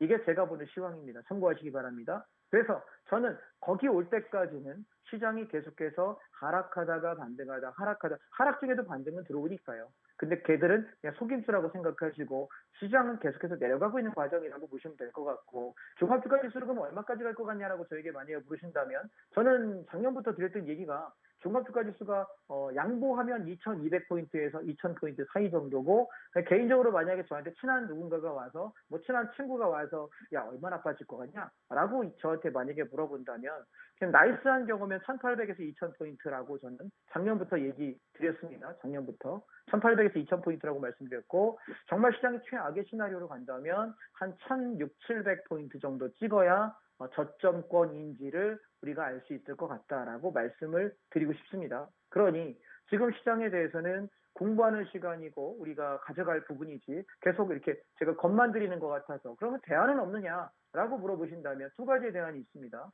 이게 제가 보는 시황입니다. 참고하시기 바랍니다. 그래서 저는 거기 올 때까지는 시장이 계속해서 하락하다가 반등하다 하락 중에도 반등은 들어오니까요. 근데 걔들은 그냥 속임수라고 생각하시고 시장은 계속해서 내려가고 있는 과정이라고 보시면 될 것 같고 종합주가지수로 그럼 얼마까지 갈 것 같냐라고 저에게 만약에 물으신다면 저는 작년부터 드렸던 얘기가 종합주가지수가 양보하면 2,200포인트에서 2,000포인트 사이 정도고 개인적으로 만약에 저한테 친한 누군가가 와서 뭐 친한 친구가 와서 야 얼마나 빠질 것 같냐 라고 저한테 만약에 물어본다면 그냥 나이스한 경우면 1,800에서 2,000포인트라고 저는 작년부터 얘기 드렸습니다. 작년부터 1,800에서 2,000포인트라고 말씀드렸고 정말 시장이 최악의 시나리오로 간다면 한 1,600, 700포인트 정도 찍어야 저점권인지를 우리가 알 수 있을 것 같다라고 말씀을 드리고 싶습니다. 그러니 지금 시장에 대해서는 공부하는 시간이고 우리가 가져갈 부분이지 계속 이렇게 제가 겉만 드리는 것 같아서 그러면 대안은 없느냐라고 물어보신다면 두 가지의 대안이 있습니다.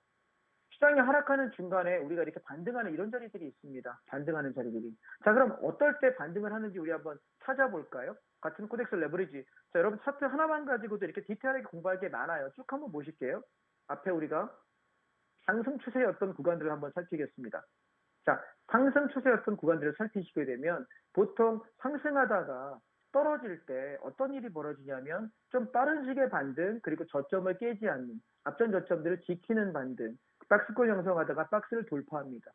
시장이 하락하는 중간에 우리가 이렇게 반등하는 이런 자리들이 있습니다. 반등하는 자리들이. 자, 그럼 어떨 때 반등을 하는지 우리 한번 찾아볼까요? 같은 코덱스 레버리지. 자, 여러분 차트 하나만 가지고도 이렇게 디테일하게 공부할 게 많아요. 쭉 한번 보실게요. 앞에 우리가 상승 추세였던 구간들을 한번 살피겠습니다. 자, 상승 추세였던 구간들을 살피시게 되면 보통 상승하다가 떨어질 때 어떤 일이 벌어지냐면 좀 빠른 식의 반등 그리고 저점을 깨지 않는 앞전 저점들을 지키는 반등 박스권 형성하다가 박스를 돌파합니다.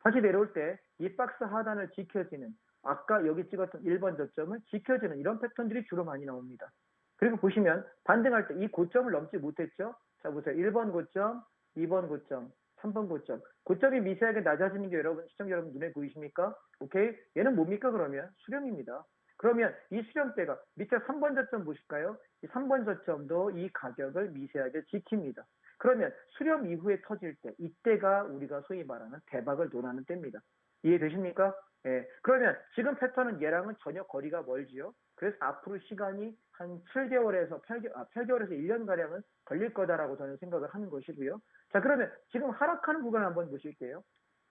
다시 내려올 때 이 박스 하단을 지켜지는 아까 여기 찍었던 1번 저점을 지켜지는 이런 패턴들이 주로 많이 나옵니다. 그리고 보시면 반등할 때 이 고점을 넘지 못했죠. 자 보세요. 1번 고점, 2번 고점, 3번 고점. 고점이 미세하게 낮아지는 게 여러분 시청자 여러분 눈에 보이십니까? 오케이. 얘는 뭡니까 그러면? 수렴입니다. 그러면 이 수렴대가 밑에 3번 저점 보실까요? 이 3번 저점도 이 가격을 미세하게 지킵니다. 그러면 수렴 이후에 터질 때 이때가 우리가 소위 말하는 대박을 논하는 때입니다. 이해되십니까? 예. 그러면 지금 패턴은 얘랑은 전혀 거리가 멀지요. 그래서 앞으로 시간이 한 7개월에서 8개월에서 1년가량은 걸릴 거다라고 저는 생각을 하는 것이고요. 자, 그러면 지금 하락하는 구간을 한번 보실게요.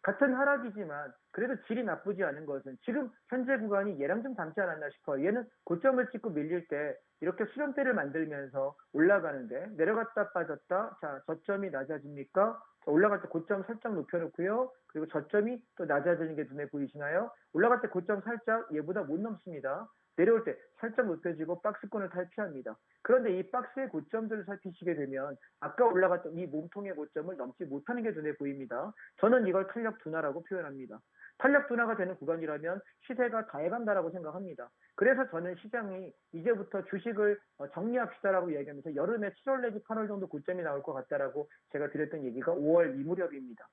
같은 하락이지만 그래도 질이 나쁘지 않은 것은 지금 현재 구간이 얘랑 좀 닮지 않았나 싶어요. 얘는 고점을 찍고 밀릴 때 이렇게 수렴대를 만들면서 올라가는데 내려갔다 빠졌다. 자, 저점이 낮아집니까? 자, 올라갈 때 고점 살짝 높여놓고요. 그리고 저점이 또 낮아지는 게 눈에 보이시나요? 올라갈 때 고점 살짝 얘보다 못 넘습니다. 내려올 때 살짝 높여지고 박스권을 탈피합니다. 그런데 이 박스의 고점들을 살피시게 되면 아까 올라갔던 이 몸통의 고점을 넘지 못하는 게 눈에 보입니다. 저는 이걸 탄력 둔화라고 표현합니다. 탄력 둔화가 되는 구간이라면 시세가 다 해간다라고 생각합니다. 그래서 저는 시장이 이제부터 주식을 정리합시다라고 이야기하면서 여름에 7월 내지 8월 정도 고점이 나올 것 같다라고 제가 드렸던 얘기가 5월 이 무렵입니다.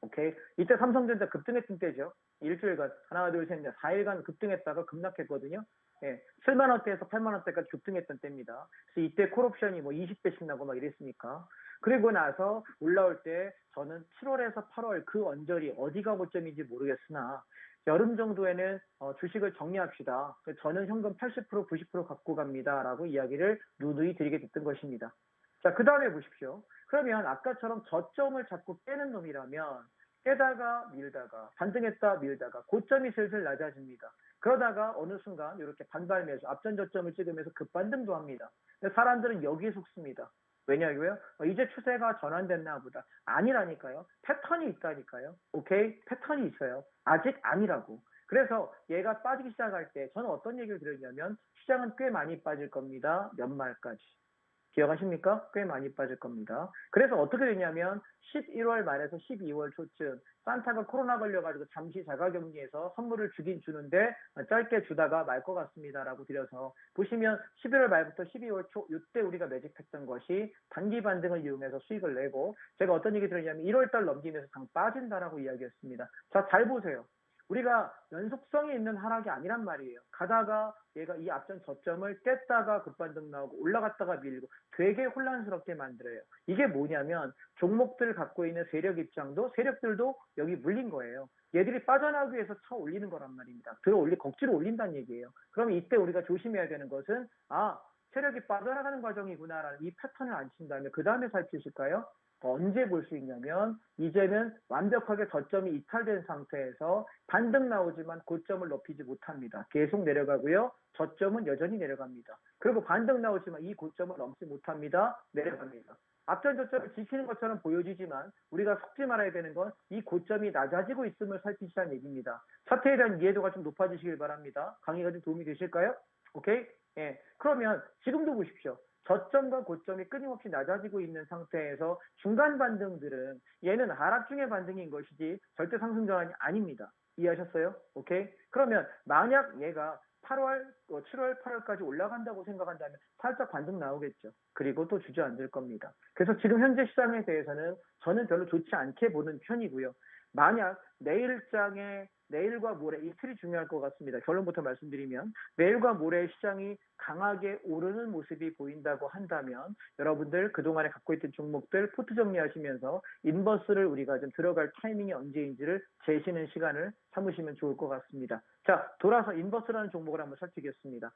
오케이. 이때 삼성전자 급등했던 때죠. 일주일간 하나 둘 셋 넷 4일간 급등했다가 급락했거든요. 예, 7만 원대에서 8만 원대까지 급등했던 때입니다. 그래서 이때 콜옵션이 뭐 20배씩 나고 막 이랬으니까. 그리고 나서 올라올 때 저는 7월에서 8월 그 언저리 어디가 고점인지 모르겠으나 여름 정도에는 주식을 정리합시다. 저는 현금 80%, 90% 갖고 갑니다라고 이야기를 누누이 드리게 됐던 것입니다. 자, 그 다음에 보십시오. 그러면 아까처럼 저점을 자꾸 깨는 놈이라면 깨다가 밀다가 반등했다 밀다가 고점이 슬슬 낮아집니다. 그러다가 어느 순간 이렇게 반발 매수 앞전 저점을 찍으면서 급반등도 합니다. 근데 사람들은 여기에 속습니다. 왜냐고요? 이제 추세가 전환됐나 보다. 아니라니까요. 패턴이 있다니까요. 오케이? 패턴이 있어요. 아직 아니라고. 그래서 얘가 빠지기 시작할 때 저는 어떤 얘기를 드렸냐면 시장은 꽤 많이 빠질 겁니다. 연말까지. 기억하십니까? 꽤 많이 빠질 겁니다. 그래서 어떻게 되냐면 11월 말에서 12월 초쯤 산타가 코로나 걸려가지고 잠시 자가격리해서 선물을 주긴 주는데 짧게 주다가 말 것 같습니다라고 드려서 보시면 11월 말부터 12월 초 이때 우리가 매집했던 것이 단기 반등을 이용해서 수익을 내고 제가 어떤 얘기 드렸냐면 1월 달 넘기면서 장 빠진다라고 이야기했습니다. 자, 잘 보세요. 우리가 연속성이 있는 하락이 아니란 말이에요. 가다가 얘가 이 앞전 저점을 깼다가 급반등 나오고 올라갔다가 밀고 되게 혼란스럽게 만들어요. 이게 뭐냐면 종목들 갖고 있는 세력 입장도 세력들도 여기 물린 거예요. 얘들이 빠져나가기 위해서 쳐 올리는 거란 말입니다. 억지로 올린다는 얘기예요. 그럼 이때 우리가 조심해야 되는 것은 세력이 빠져나가는 과정이구나라는 이 패턴을 안 친다면 그 다음에 살피실까요? 언제 볼 수 있냐면 이제는 완벽하게 저점이 이탈된 상태에서 반등 나오지만 고점을 높이지 못합니다. 계속 내려가고요. 저점은 여전히 내려갑니다. 그리고 반등 나오지만 이 고점을 넘지 못합니다. 내려갑니다. 앞전 저점을 지키는 것처럼 보여지지만 우리가 속지 말아야 되는 건 이 고점이 낮아지고 있음을 살피시라는 얘기입니다. 차트에 대한 이해도가 좀 높아지시길 바랍니다. 강의가 좀 도움이 되실까요? 오케이? 예. 그러면 지금도 보십시오. 저점과 고점이 끊임없이 낮아지고 있는 상태에서 중간 반등들은 얘는 하락 중의 반등인 것이지 절대 상승 전환이 아닙니다. 이해하셨어요? 오케이? 그러면 만약 얘가 7월, 8월까지 올라간다고 생각한다면 살짝 반등 나오겠죠. 그리고 또 주저앉을 겁니다. 그래서 지금 현재 시장에 대해서는 저는 별로 좋지 않게 보는 편이고요. 만약 내일과 모레 이틀이 중요할 것 같습니다. 결론부터 말씀드리면 내일과 모레 시장이 강하게 오르는 모습이 보인다고 한다면 여러분들 그동안에 갖고 있던 종목들 포트 정리하시면서 인버스를 우리가 좀 들어갈 타이밍이 언제인지를 재시는 시간을 삼으시면 좋을 것 같습니다. 자, 돌아서 인버스라는 종목을 한번 살피겠습니다.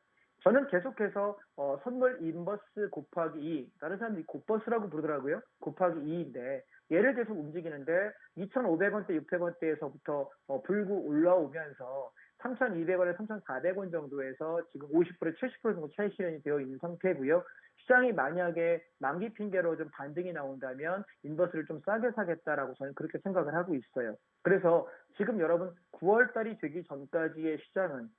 저는 계속해서 선물 인버스 곱하기 2, 다른 사람들이 곱버스라고 부르더라고요. 곱하기 2인데 얘를 계속 움직이는데 2,500원대, 600원대에서부터 불고 올라오면서 3,200원에 3,400원 정도에서 지금 50%, 70% 정도 차익 실현이 되어 있는 상태고요. 시장이 만약에 만기 핑계로 좀 반등이 나온다면 인버스를 좀 싸게 사겠다라고 저는 그렇게 생각을 하고 있어요. 그래서 지금 여러분 9월달이 되기 전까지의 시장은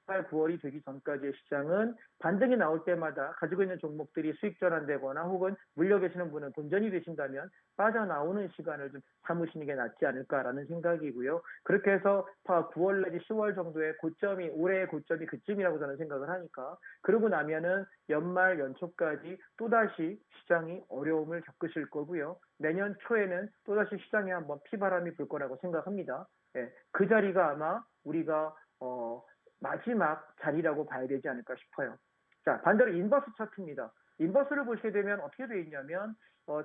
9월이 되기 전까지의 시장은 반등이 나올 때마다 가지고 있는 종목들이 수익 전환되거나 혹은 물려 계시는 분은 본전이 되신다면 빠져나오는 시간을 좀 삼으시는 게 낫지 않을까라는 생각이고요. 그렇게 해서 9월 내지 10월 정도의 고점이 올해의 고점이 그쯤이라고 저는 생각을 하니까 그러고 나면은 연말 연초까지 또다시 시장이 어려움을 겪으실 거고요. 내년 초에는 또다시 시장에 한번 피바람이 불 거라고 생각합니다. 예, 그 자리가 아마 우리가 마지막 자리라고 봐야 되지 않을까 싶어요. 자, 반대로 인버스 차트입니다. 인버스를 보시게 되면 어떻게 되어 있냐면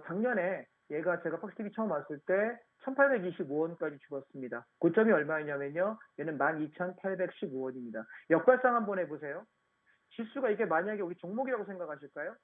작년에 얘가 제가 팍스TV 처음 왔을 때 1825원까지 죽었습니다. 고점이 얼마였냐면요. 얘는 12,815원입니다. 역발상 한번 해보세요. 지수가 이게 만약에 우리 종목이라고 생각하실까요?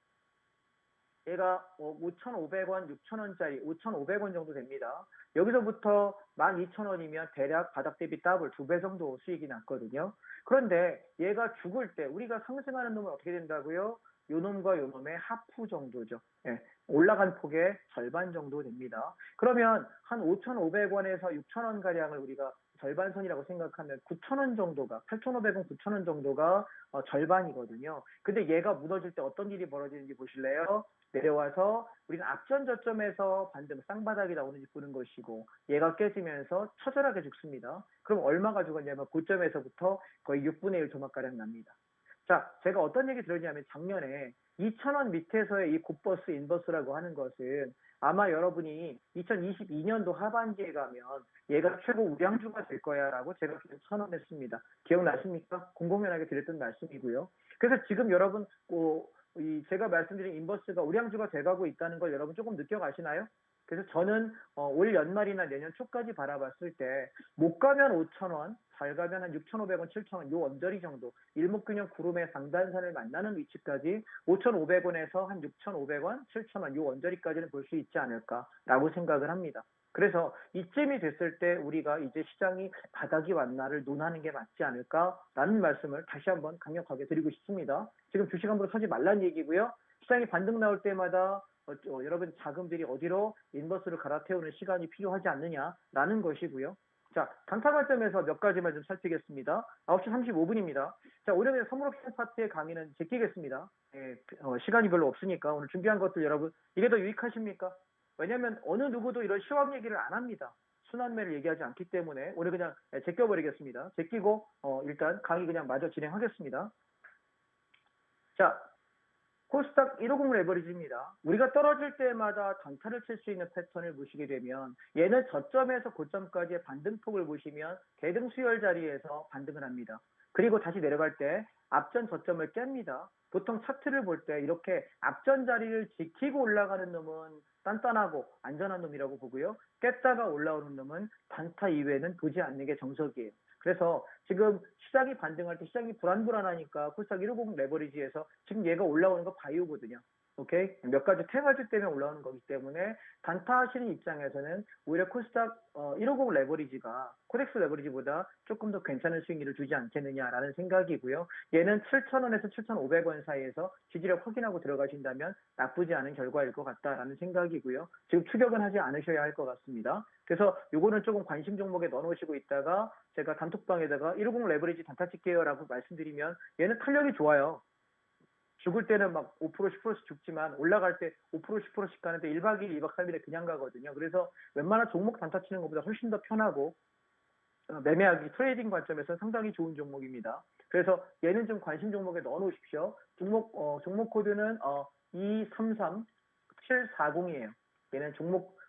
얘가 5,500원, 6,000원짜리 5,500원 정도 됩니다. 여기서부터 12,000원이면 대략 바닥 대비 더블 2배 정도 수익이 났거든요. 그런데 얘가 죽을 때 우리가 상승하는 놈은 어떻게 된다고요? 요 놈과 요 놈의 하프 정도죠. 예, 올라간 폭의 절반 정도 됩니다. 그러면 한 5,500원에서 6,000원 가량을 우리가 절반선이라고 생각하면 9,000원 정도가 8,500원, 9,000원 정도가 절반이거든요. 근데 얘가 무너질 때 어떤 일이 벌어지는지 보실래요? 내려와서 우리는 앞전 저점에서 반등 쌍바닥이 나오는지 보는 것이고 얘가 깨지면서 처절하게 죽습니다. 그럼 얼마가 죽었냐면 고점에서부터 거의 6분의 1 조막가량 납니다. 자, 제가 어떤 얘기 들었냐면 작년에 2,000원 밑에서의 이 곱버스 인버스라고 하는 것은 아마 여러분이 2022년도 하반기에 가면 얘가 최고 우량주가 될 거야 라고 제가 선언했습니다. 기억나십니까? 공공연하게 드렸던 말씀이고요. 그래서 지금 여러분 제가 말씀드린 인버스가 우량주가 돼가고 있다는 걸 여러분 조금 느껴가시나요? 그래서 저는 올 연말이나 내년 초까지 바라봤을 때 못 가면 5,000원, 잘 가면 한 6,500원, 7,000원 요 언저리 정도 일목균형 구름의 상단선을 만나는 위치까지 5,500원에서 한 6,500원, 7,000원 요 언저리까지는 볼 수 있지 않을까라고 생각을 합니다. 그래서 이쯤이 됐을 때 우리가 이제 시장이 바닥이 왔나를 논하는 게 맞지 않을까라는 말씀을 다시 한번 강력하게 드리고 싶습니다. 지금 주식 함부로 사지 말란 얘기고요. 시장이 반등 나올 때마다 여러분 자금들이 어디로 인버스를 갈아태우는 시간이 필요하지 않느냐라는 것이고요. 자, 단타 관점에서 몇 가지만 좀 살피겠습니다. 9시 35분입니다. 자, 오늘의 선물옵션 파트의 강의는 제끼겠습니다. 시간이 별로 없으니까 오늘 준비한 것들 여러분 이게 더 유익하십니까? 왜냐하면 어느 누구도 이런 시황 얘기를 안 합니다. 순환매를 얘기하지 않기 때문에 오늘 그냥 제껴버리겠습니다. 제끼고 일단 강의 그냥 마저 진행하겠습니다. 자, 코스닥 150 레버리지입니다. 우리가 떨어질 때마다 단타를 칠 수 있는 패턴을 보시게 되면 얘는 저점에서 고점까지의 반등폭을 보시면 대등 수열 자리에서 반등을 합니다. 그리고 다시 내려갈 때 앞전 저점을 깹니다. 보통 차트를 볼 때 이렇게 앞전 자리를 지키고 올라가는 놈은 단단하고 안전한 놈이라고 보고요. 깼다가 올라오는 놈은 단타 이외에는 보지 않는 게 정석이에요. 그래서 지금 시장이 반등할 때 시장이 불안하니까 코스닥 150 레버리지에서 지금 얘가 올라오는 거 바이오거든요. 오케이? 몇 가지 테마주 때문에 올라오는 거기 때문에 단타 하시는 입장에서는 오히려 코스닥 150 레버리지가 코덱스 레버리지보다 조금 더 괜찮은 수익률을 주지 않겠느냐라는 생각이고요. 얘는 7,000원에서 7,500원 사이에서 지지력 확인하고 들어가신다면 나쁘지 않은 결과일 것 같다라는 생각이고요. 지금 추격은 하지 않으셔야 할 것 같습니다. 그래서 요거는 조금 관심 종목에 넣어놓으시고 있다가 제가 단톡방에다가 150 레버리지 단타 칠게요라고 말씀드리면 얘는 탄력이 좋아요. 죽을 때는 막 5%, 10%씩 죽지만 올라갈 때 5%, 10%씩 가는데 1박 2일, 2박 3일에 그냥 가거든요. 그래서 웬만한 종목 단타 치는 것보다 훨씬 더 편하고 매매하기 트레이딩 관점에서 상당히 좋은 종목입니다. 그래서 얘는 좀 관심 종목에 넣어 놓으십시오. 종목 코드는 233740이에요. 얘는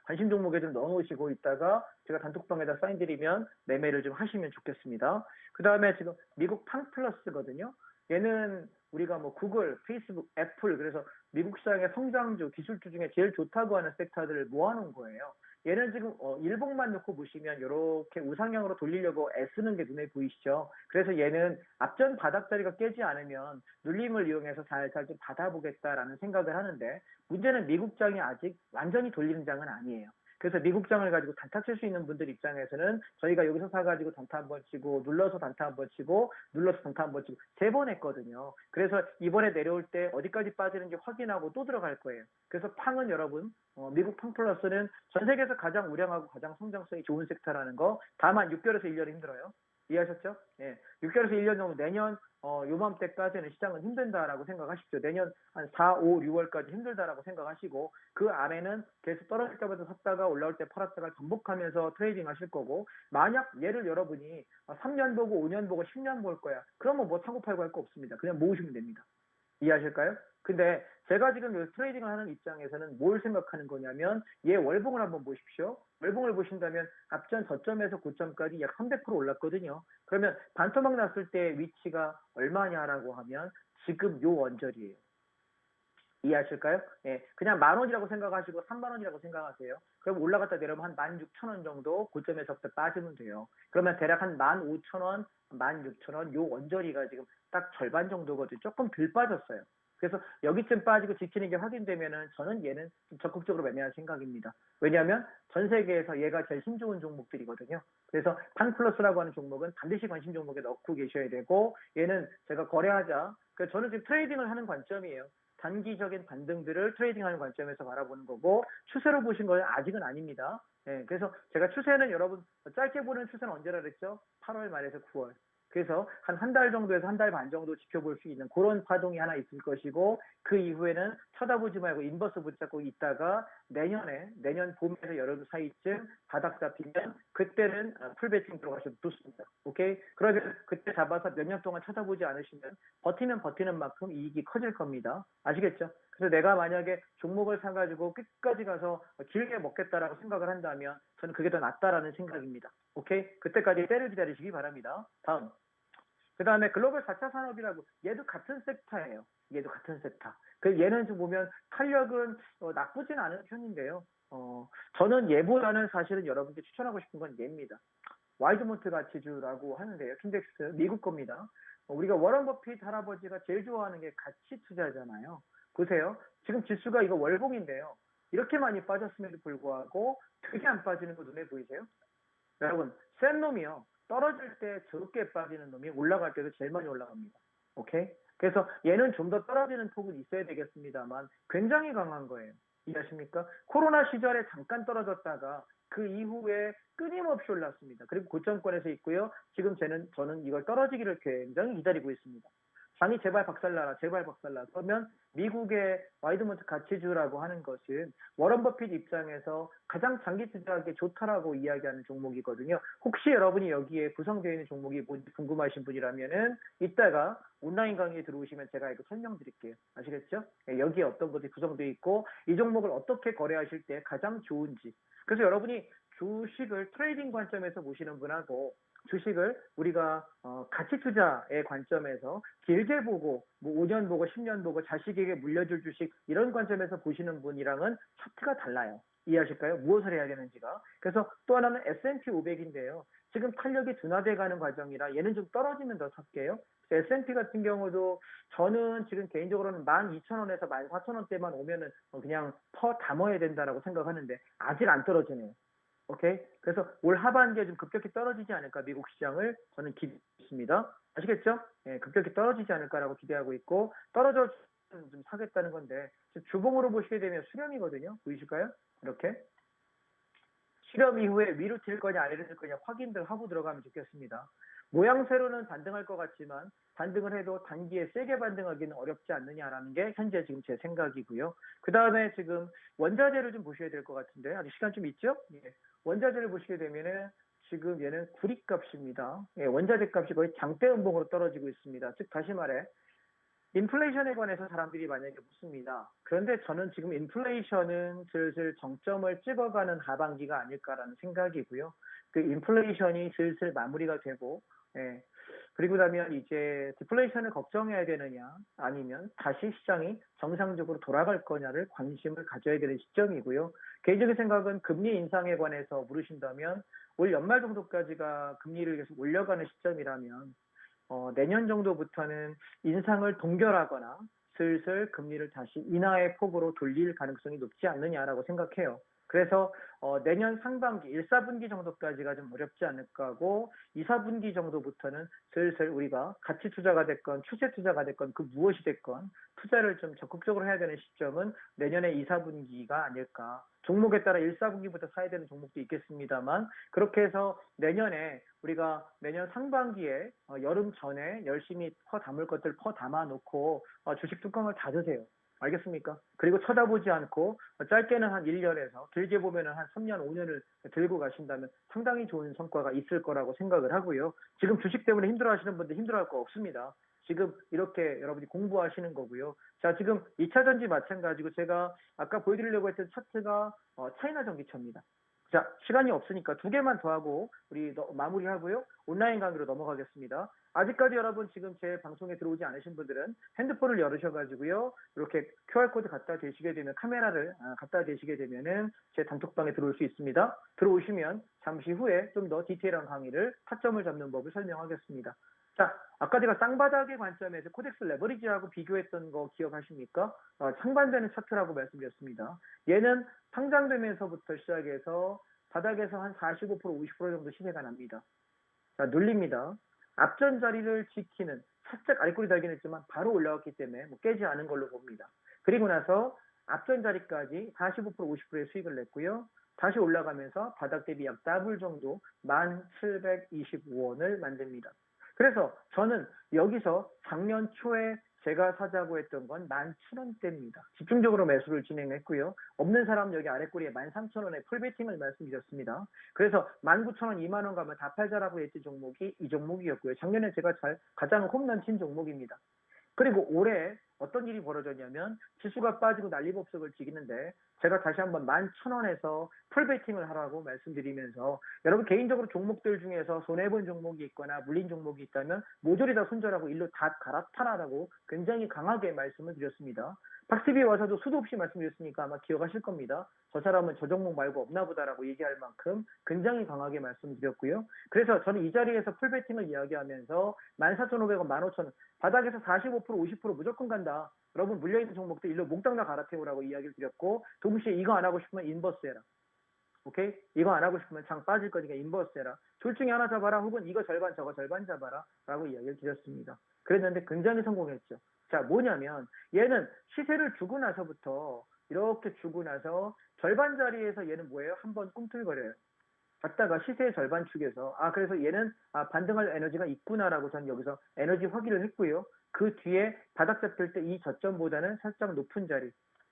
관심 종목에 좀 넣어 놓으시고 있다가 제가 단톡방에다 사인 드리면 매매를 좀 하시면 좋겠습니다. 그 다음에 지금 미국 팡플러스거든요. 얘는 우리가 뭐 구글, 페이스북, 애플 그래서 미국 시장의 성장주, 기술주 중에 제일 좋다고 하는 섹터들을 모아놓은 거예요. 얘는 지금 일봉만 놓고 보시면 이렇게 우상향으로 돌리려고 애쓰는 게 눈에 보이시죠? 그래서 얘는 앞전 바닥자리가 깨지 않으면 눌림을 이용해서 살살 좀 받아보겠다라는 생각을 하는데 문제는 미국장이 아직 완전히 돌리는 장은 아니에요. 그래서 미국장을 가지고 단타 칠 수 있는 분들 입장에서는 저희가 여기서 사가지고 단타 한번 치고 눌러서 단타 한번 치고 눌러서 단타 한번 치고 3번 했거든요. 그래서 이번에 내려올 때 어디까지 빠지는지 확인하고 또 들어갈 거예요. 그래서 팡은 여러분 미국 팡 플러스는 전 세계에서 가장 우량하고 가장 성장성이 좋은 섹터라는 거 다만 6개월에서 1년이 힘들어요. 이해하셨죠? 예. 6개월에서 1년 정도 내년 요맘때까지는 시장은 힘든다라고 생각하십시오. 내년 한 4, 5, 6월까지 힘들다라고 생각하시고 그 안에는 계속 떨어질 때마다 샀다가 올라올 때 팔았다가 반복하면서 트레이딩 하실 거고 만약 얘를 여러분이 3년 보고 5년 보고 10년 볼 거야. 그러면 뭐 사고 팔고 할 거 없습니다. 그냥 모으시면 됩니다. 이해하실까요? 근데 제가 지금 트레이딩을 하는 입장에서는 뭘 생각하는 거냐면 얘 월봉을 한번 보십시오. 월봉을 보신다면 앞전 저점에서 고점까지 약 300% 올랐거든요. 그러면 반토막 났을 때 위치가 얼마냐라고 하면 지금 요 언저리예요. 이해하실까요? 예, 그냥 10,000원이라고 생각하시고 30,000원이라고 생각하세요. 그럼 올라갔다 내려오면 한 16,000원 정도 고점에서부터 빠지면 돼요. 그러면 대략 한 15,000원, 16,000원 요 언저리가 지금 딱 절반 정도거든요. 조금 덜 빠졌어요. 그래서 여기쯤 빠지고 지키는 게 확인되면은 저는 얘는 좀 적극적으로 매매할 생각입니다. 왜냐하면 전 세계에서 얘가 제일 힘 좋은 종목들이거든요. 그래서 팡플러스라고 하는 종목은 반드시 관심 종목에 넣고 계셔야 되고 얘는 제가 거래하자. 저는 지금 트레이딩을 하는 관점이에요. 단기적인 반등들을 트레이딩하는 관점에서 바라보는 거고 추세로 보신 건 아직은 아닙니다. 예, 그래서 제가 추세는 여러분 짧게 보는 추세는 언제라 그랬죠? 8월 말에서 9월. 그래서 한 달 정도에서 한 달 반 정도 지켜볼 수 있는 그런 파동이 하나 있을 것이고 그 이후에는 쳐다보지 말고 인버스 붙잡고 있다가 내년 봄에서 여름 사이쯤 바닥 잡히면 그때는 풀배팅 들어가셔도 좋습니다. 오케이? 그러면 그때 잡아서 몇 년 동안 쳐다보지 않으시면 버티는 만큼 이익이 커질 겁니다. 아시겠죠? 그래서 내가 만약에 종목을 사가지고 끝까지 가서 길게 먹겠다라고 생각을 한다면 저는 그게 더 낫다라는 생각입니다. 오케이? 그때까지 때를 기다리시기 바랍니다. 다음. 그 다음에 글로벌 4차 산업이라고 얘도 같은 섹터예요. 얘도 같은 섹터. 얘는 좀 보면 탄력은 나쁘진 않은 편인데요. 저는 얘보다는 사실은 여러분께 추천하고 싶은 건 얘입니다. 와이드모트 가치주라고 하는데요. 킨덱스 미국 겁니다. 우리가 워런 버핏 할아버지가 제일 좋아하는 게 가치 투자잖아요. 보세요. 지금 지수가 이거 월봉인데요. 이렇게 많이 빠졌음에도 불구하고 되게 안 빠지는 거 눈에 보이세요? 여러분, 센 놈이요. 떨어질 때 적게 빠지는 놈이 올라갈 때도 제일 많이 올라갑니다. 오케이? 그래서 얘는 좀 더 떨어지는 폭은 있어야 되겠습니다만 굉장히 강한 거예요. 이해하십니까? 코로나 시절에 잠깐 떨어졌다가 그 이후에 끊임없이 올랐습니다. 그리고 고점권에서 있고요. 지금 저는 이걸 떨어지기를 굉장히 기다리고 있습니다. 장이 제발 박살나라, 제발 박살나. 그러면 미국의 와이드모트 가치주라고 하는 것은 워런 버핏 입장에서 가장 장기 투자하기 좋다라고 이야기하는 종목이거든요. 혹시 여러분이 여기에 구성되어 있는 종목이 뭔지 궁금하신 분이라면은 이따가 온라인 강의에 들어오시면 제가 이거 설명드릴게요. 아시겠죠? 여기에 어떤 것이 구성되어 있고 이 종목을 어떻게 거래하실 때 가장 좋은지. 그래서 여러분이 주식을 트레이딩 관점에서 보시는 분하고 주식을 우리가 가치 투자의 관점에서 길게 보고 뭐 5년 보고 10년 보고 자식에게 물려줄 주식 이런 관점에서 보시는 분이랑은 차트가 달라요. 이해하실까요? 무엇을 해야 되는지가. 그래서 또 하나는 S&P 500인데요. 지금 탄력이 둔화돼 가는 과정이라 얘는 좀 떨어지면 더 살게요. S&P 같은 경우도 저는 지금 개인적으로는 12,000원에서 14,000원대만 오면은 그냥 퍼 담아야 된다라고 생각하는데 아직 안 떨어지네요. 오케이? 그래서 올 하반기에 좀 급격히 떨어지지 않을까 미국 시장을 저는 기대했습니다. 아시겠죠? 예, 급격히 떨어지지 않을까라고 기대하고 있고 떨어져 좀 사겠다는 건데 주봉으로 보시게 되면 수렴이거든요. 보이실까요? 이렇게 실험 이후에 위로 튈 거냐 아래로 튈 거냐 확인들 하고 들어가면 좋겠습니다. 모양새로는 반등할 것 같지만 반등을 해도 단기에 세게 반등하기는 어렵지 않느냐라는 게 현재 지금 제 생각이고요. 그 다음에 지금 원자재를 좀 보셔야 될 것 같은데 아직 시간 좀 있죠? 예. 원자재를 보시게 되면은 지금 얘는 구리값입니다. 예, 원자재 값이 거의 장대 음봉으로 떨어지고 있습니다. 즉 다시 말해 인플레이션에 관해서 사람들이 만약에 묻습니다. 그런데 저는 지금 인플레이션은 슬슬 정점을 찍어가는 하반기가 아닐까라는 생각이고요. 그 인플레이션이 슬슬 마무리가 되고, 예. 그리고 나면 이제 디플레이션을 걱정해야 되느냐, 아니면 다시 시장이 정상적으로 돌아갈 거냐를 관심을 가져야 되는 시점이고요. 개인적인 생각은 금리 인상에 관해서 물으신다면 올 연말 정도까지가 금리를 계속 올려가는 시점이라면 내년 정도부터는 인상을 동결하거나 슬슬 금리를 다시 인하의 폭으로 돌릴 가능성이 높지 않느냐라고 생각해요. 그래서 내년 상반기 1, 4분기 정도까지가 좀 어렵지 않을까 하고 2, 4분기 정도부터는 슬슬 우리가 가치 투자가 됐건 추세 투자가 됐건 그 무엇이 됐건 투자를 좀 적극적으로 해야 되는 시점은 내년의 2, 4분기가 아닐까. 종목에 따라 1, 4분기부터 사야 되는 종목도 있겠습니다만 그렇게 해서 내년에 우리가 내년 상반기에 여름 전에 열심히 퍼 담을 것들 퍼 담아 놓고 주식 뚜껑을 닫으세요. 알겠습니까? 그리고 쳐다보지 않고 짧게는 한 1년에서 길게 보면은 한 3년, 5년을 들고 가신다면 상당히 좋은 성과가 있을 거라고 생각을 하고요. 지금 주식 때문에 힘들어하시는 분들 힘들어할 거 없습니다. 지금 이렇게 여러분이 공부하시는 거고요. 자, 지금 2차 전지 마찬가지고 제가 아까 보여드리려고 했던 차트가 차이나 전기차입니다. 자, 시간이 없으니까 두 개만 더 하고 우리 마무리하고요. 온라인 강의로 넘어가겠습니다. 아직까지 여러분 지금 제 방송에 들어오지 않으신 분들은 핸드폰을 열으셔가지고요. 이렇게 QR코드 갖다 대시게 되면 카메라를 갖다 대시게 되면은 제 단톡방에 들어올 수 있습니다. 들어오시면 잠시 후에 좀 더 디테일한 강의를 타점을 잡는 법을 설명하겠습니다. 자, 아까 제가 쌍바닥의 관점에서 코덱스 레버리지하고 비교했던 거 기억하십니까? 상반되는 차트라고 말씀드렸습니다. 얘는 상장되면서부터 시작해서 바닥에서 한 45%, 50% 정도 시세가 납니다. 자, 눌립니다. 앞전 자리를 지키는 살짝 알꼬리 달긴 했지만 바로 올라왔기 때문에 뭐 깨지 않은 걸로 봅니다. 그리고 나서 앞전 자리까지 45%, 50%의 수익을 냈고요. 다시 올라가면서 바닥 대비 약 더블 정도 1,725원을 만듭니다. 그래서 저는 여기서 작년 초에 제가 사자고 했던 건 11,000원대입니다. 집중적으로 매수를 진행했고요. 없는 사람 여기 아래꼬리에 13,000원에 풀베팅을 말씀드렸습니다. 그래서 19,000원, 2만원 가면 다 팔자라고 했던 종목이 이 종목이었고요. 작년에 제가 가장 홈런 친 종목입니다. 그리고 올해 어떤 일이 벌어졌냐면 지수가 빠지고 난리법석을 지기는데 제가 다시 한번 11,000원에서 풀베팅을 하라고 말씀드리면서 여러분 개인적으로 종목들 중에서 손해본 종목이 있거나 물린 종목이 있다면 모조리 다 손절하고 일로 다 갈아타라라고 굉장히 강하게 말씀을 드렸습니다. 박스비 와서도 수도 없이 말씀드렸으니까 아마 기억하실 겁니다. 저 사람은 저 종목 말고 없나 보다라고 얘기할 만큼 굉장히 강하게 말씀드렸고요. 그래서 저는 이 자리에서 풀베팅을 이야기하면서 14,500원, 15,000원 바닥에서 45%, 50% 무조건 간다. 여러분 물려있는 종목들 일로 몽땅 다 갈아태우라고 이야기를 드렸고 동시에 이거 안 하고 싶으면 인버스 해라. 오케이? 이거 안 하고 싶으면 장 빠질 거니까 인버스 해라. 둘 중에 하나 잡아라 혹은 이거 절반 저거 절반 잡아라 라고 이야기를 드렸습니다. 그랬는데 굉장히 성공했죠. 자 뭐냐면 얘는 시세를 주고 나서부터 이렇게 주고 나서 절반 자리에서 얘는 뭐예요? 한번 꿈틀거려요. 갔다가 시세의 절반 축에서 그래서 얘는 반등할 에너지가 있구나라고 저는 여기서 에너지 확인을 했고요. 그 뒤에 바닥 잡힐 때 이 저점보다는 살짝 높은 자리.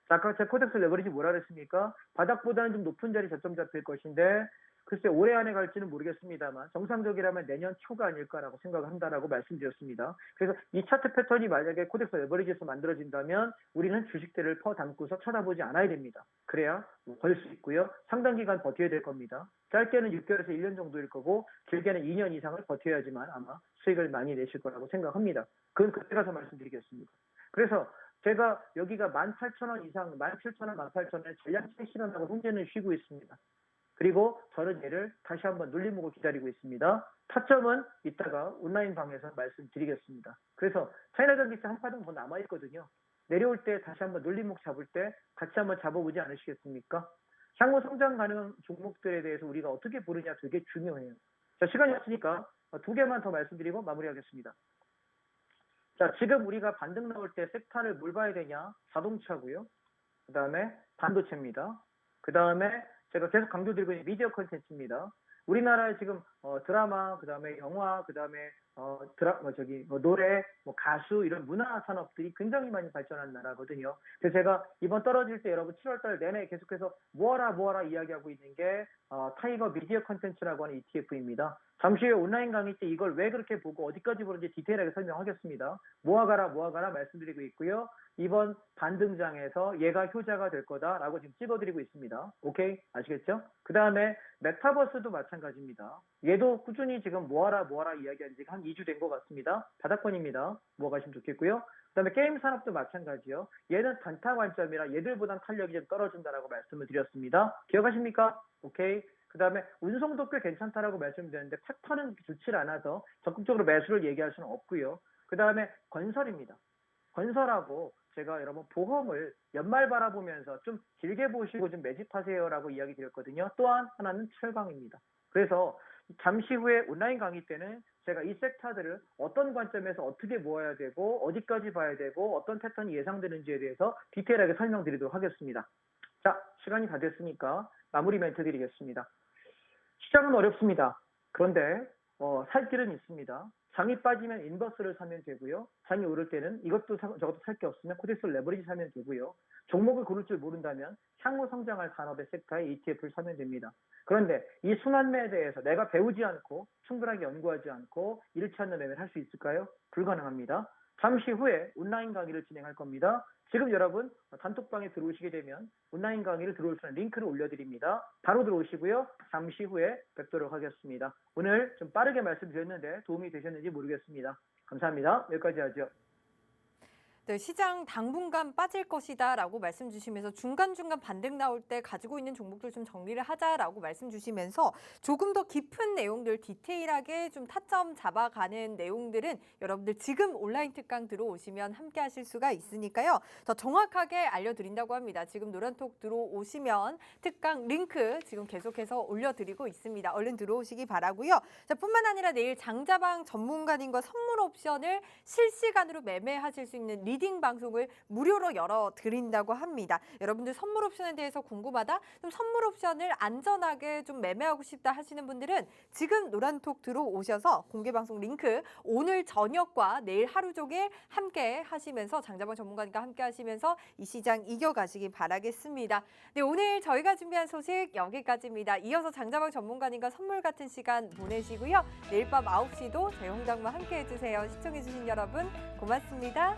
자, 아까 제가 코덱스 레버리지 뭐라 그랬습니까? 바닥보다는 좀 높은 자리 저점 잡힐 것인데 글쎄 올해 안에 갈지는 모르겠습니다만 정상적이라면 내년 초가 아닐까라고 생각을 한다라고 말씀드렸습니다. 그래서 이 차트 패턴이 만약에 코덱스 레버리지에서 만들어진다면 우리는 주식들을 퍼담고서 쳐다보지 않아야 됩니다. 그래야 벌 수 있고요. 상당 기간 버텨야 될 겁니다. 짧게는 6개월에서 1년 정도일 거고 길게는 2년 이상을 버텨야지만 아마 수익을 많이 내실 거라고 생각합니다. 그건 그때 가서 말씀드리겠습니다. 그래서 제가 여기가 18,000원 이상, 17,000원, 18,000원에 전량 실시간하고 현재는 쉬고 있습니다. 그리고 저는 얘를 다시 한번 눌림목을 기다리고 있습니다. 타점은 이따가 온라인 방에서 말씀드리겠습니다. 그래서 차이나 전기세 한 파동 더 남아있거든요. 내려올 때 다시 한번 눌림목 잡을 때 같이 한번 잡아보지 않으시겠습니까? 향후 성장 가능한 종목들에 대해서 우리가 어떻게 보느냐 되게 중요해요. 자, 시간이 없으니까 두 개만 더 말씀드리고 마무리하겠습니다. 자, 지금 우리가 반등 나올 때 섹터를 뭘 봐야 되냐? 자동차고요. 그 다음에 반도체입니다. 그 다음에 제가 계속 강조드리고 있는 미디어 콘텐츠입니다. 우리나라에 지금 드라마, 그 다음에 영화, 그 다음에 노래, 가수 이런 문화 산업들이 굉장히 많이 발전한 나라거든요. 그래서 제가 이번 떨어질 때 여러분 7월달 내내 계속해서 모아라 이야기하고 있는 게 타이거 미디어 콘텐츠라고 하는 ETF입니다. 잠시 후에 온라인 강의 때 이걸 왜 그렇게 보고 어디까지 보는지 디테일하게 설명하겠습니다. 모아가라 말씀드리고 있고요. 이번 반등장에서 얘가 효자가 될 거다라고 지금 찍어드리고 있습니다. 오케이? 아시겠죠? 그 다음에 메타버스도 마찬가지입니다. 얘도 꾸준히 지금 모아라 이야기한 지가 한 2주 된 것 같습니다. 바닥권입니다. 모아가시면 좋겠고요. 그 다음에 게임 산업도 마찬가지요. 얘는 단타 관점이라 얘들보단 탄력이 좀 떨어진다라고 말씀을 드렸습니다. 기억하십니까? 오케이. 그 다음에 운송도 꽤 괜찮다라고 말씀드렸는데 패턴은 좋지 않아서 적극적으로 매수를 얘기할 수는 없고요. 그 다음에 건설입니다. 건설하고 제가 여러분 보험을 연말 바라보면서 좀 길게 보시고 좀 매집하세요라고 이야기 드렸거든요. 또한 하나는 철강입니다. 그래서 잠시 후에 온라인 강의 때는 제가 이 섹터들을 어떤 관점에서 어떻게 모아야 되고 어디까지 봐야 되고 어떤 패턴이 예상되는지에 대해서 디테일하게 설명드리도록 하겠습니다. 자, 시간이 다 됐으니까 마무리 멘트 드리겠습니다. 시장은 어렵습니다. 그런데 살 길은 있습니다. 장이 빠지면 인버스를 사면 되고요. 장이 오를 때는 이것도 저것도 살 게 없으면 코덱스 레버리지 사면 되고요. 종목을 고를 줄 모른다면 향후 성장할 산업의 섹터의 ETF를 사면 됩니다. 그런데 이 순환매에 대해서 내가 배우지 않고 충분하게 연구하지 않고 잃지 않는 매매를 할 수 있을까요? 불가능합니다. 잠시 후에 온라인 강의를 진행할 겁니다. 지금 여러분 단톡방에 들어오시게 되면 온라인 강의를 들어올 수 있는 링크를 올려드립니다. 바로 들어오시고요. 잠시 후에 뵙도록 하겠습니다. 오늘 좀 빠르게 말씀드렸는데 도움이 되셨는지 모르겠습니다. 감사합니다. 여기까지 하죠. 네, 시장 당분간 빠질 것이다라고 말씀 주시면서 중간중간 반등 나올 때 가지고 있는 종목들 좀 정리를 하자라고 말씀 주시면서 조금 더 깊은 내용들 디테일하게 좀 타점 잡아가는 내용들은 여러분들 지금 온라인 특강 들어오시면 함께 하실 수가 있으니까요. 더 정확하게 알려드린다고 합니다. 지금 노란톡 들어오시면 특강 링크 지금 계속해서 올려드리고 있습니다. 얼른 들어오시기 바라고요. 자, 뿐만 아니라 내일 장자방 전문가님과 선물 옵션을 실시간으로 매매하실 수 있는 리딩 방송을 무료로 열어드린다고 합니다. 여러분들 선물 옵션에 대해서 궁금하다? 좀 선물 옵션을 안전하게 좀 매매하고 싶다 하시는 분들은 지금 노란톡 들어오셔서 공개방송 링크 오늘 저녁과 내일 하루 종일 함께 하시면서 장자방 전문가님과 함께 하시면서 이 시장 이겨가시기 바라겠습니다. 네, 오늘 저희가 준비한 소식 여기까지입니다. 이어서 장자방 전문가님과 선물 같은 시간 보내시고요. 내일 밤 9시도 저희 홍당무 함께 해주세요. 시청해주신 여러분 고맙습니다.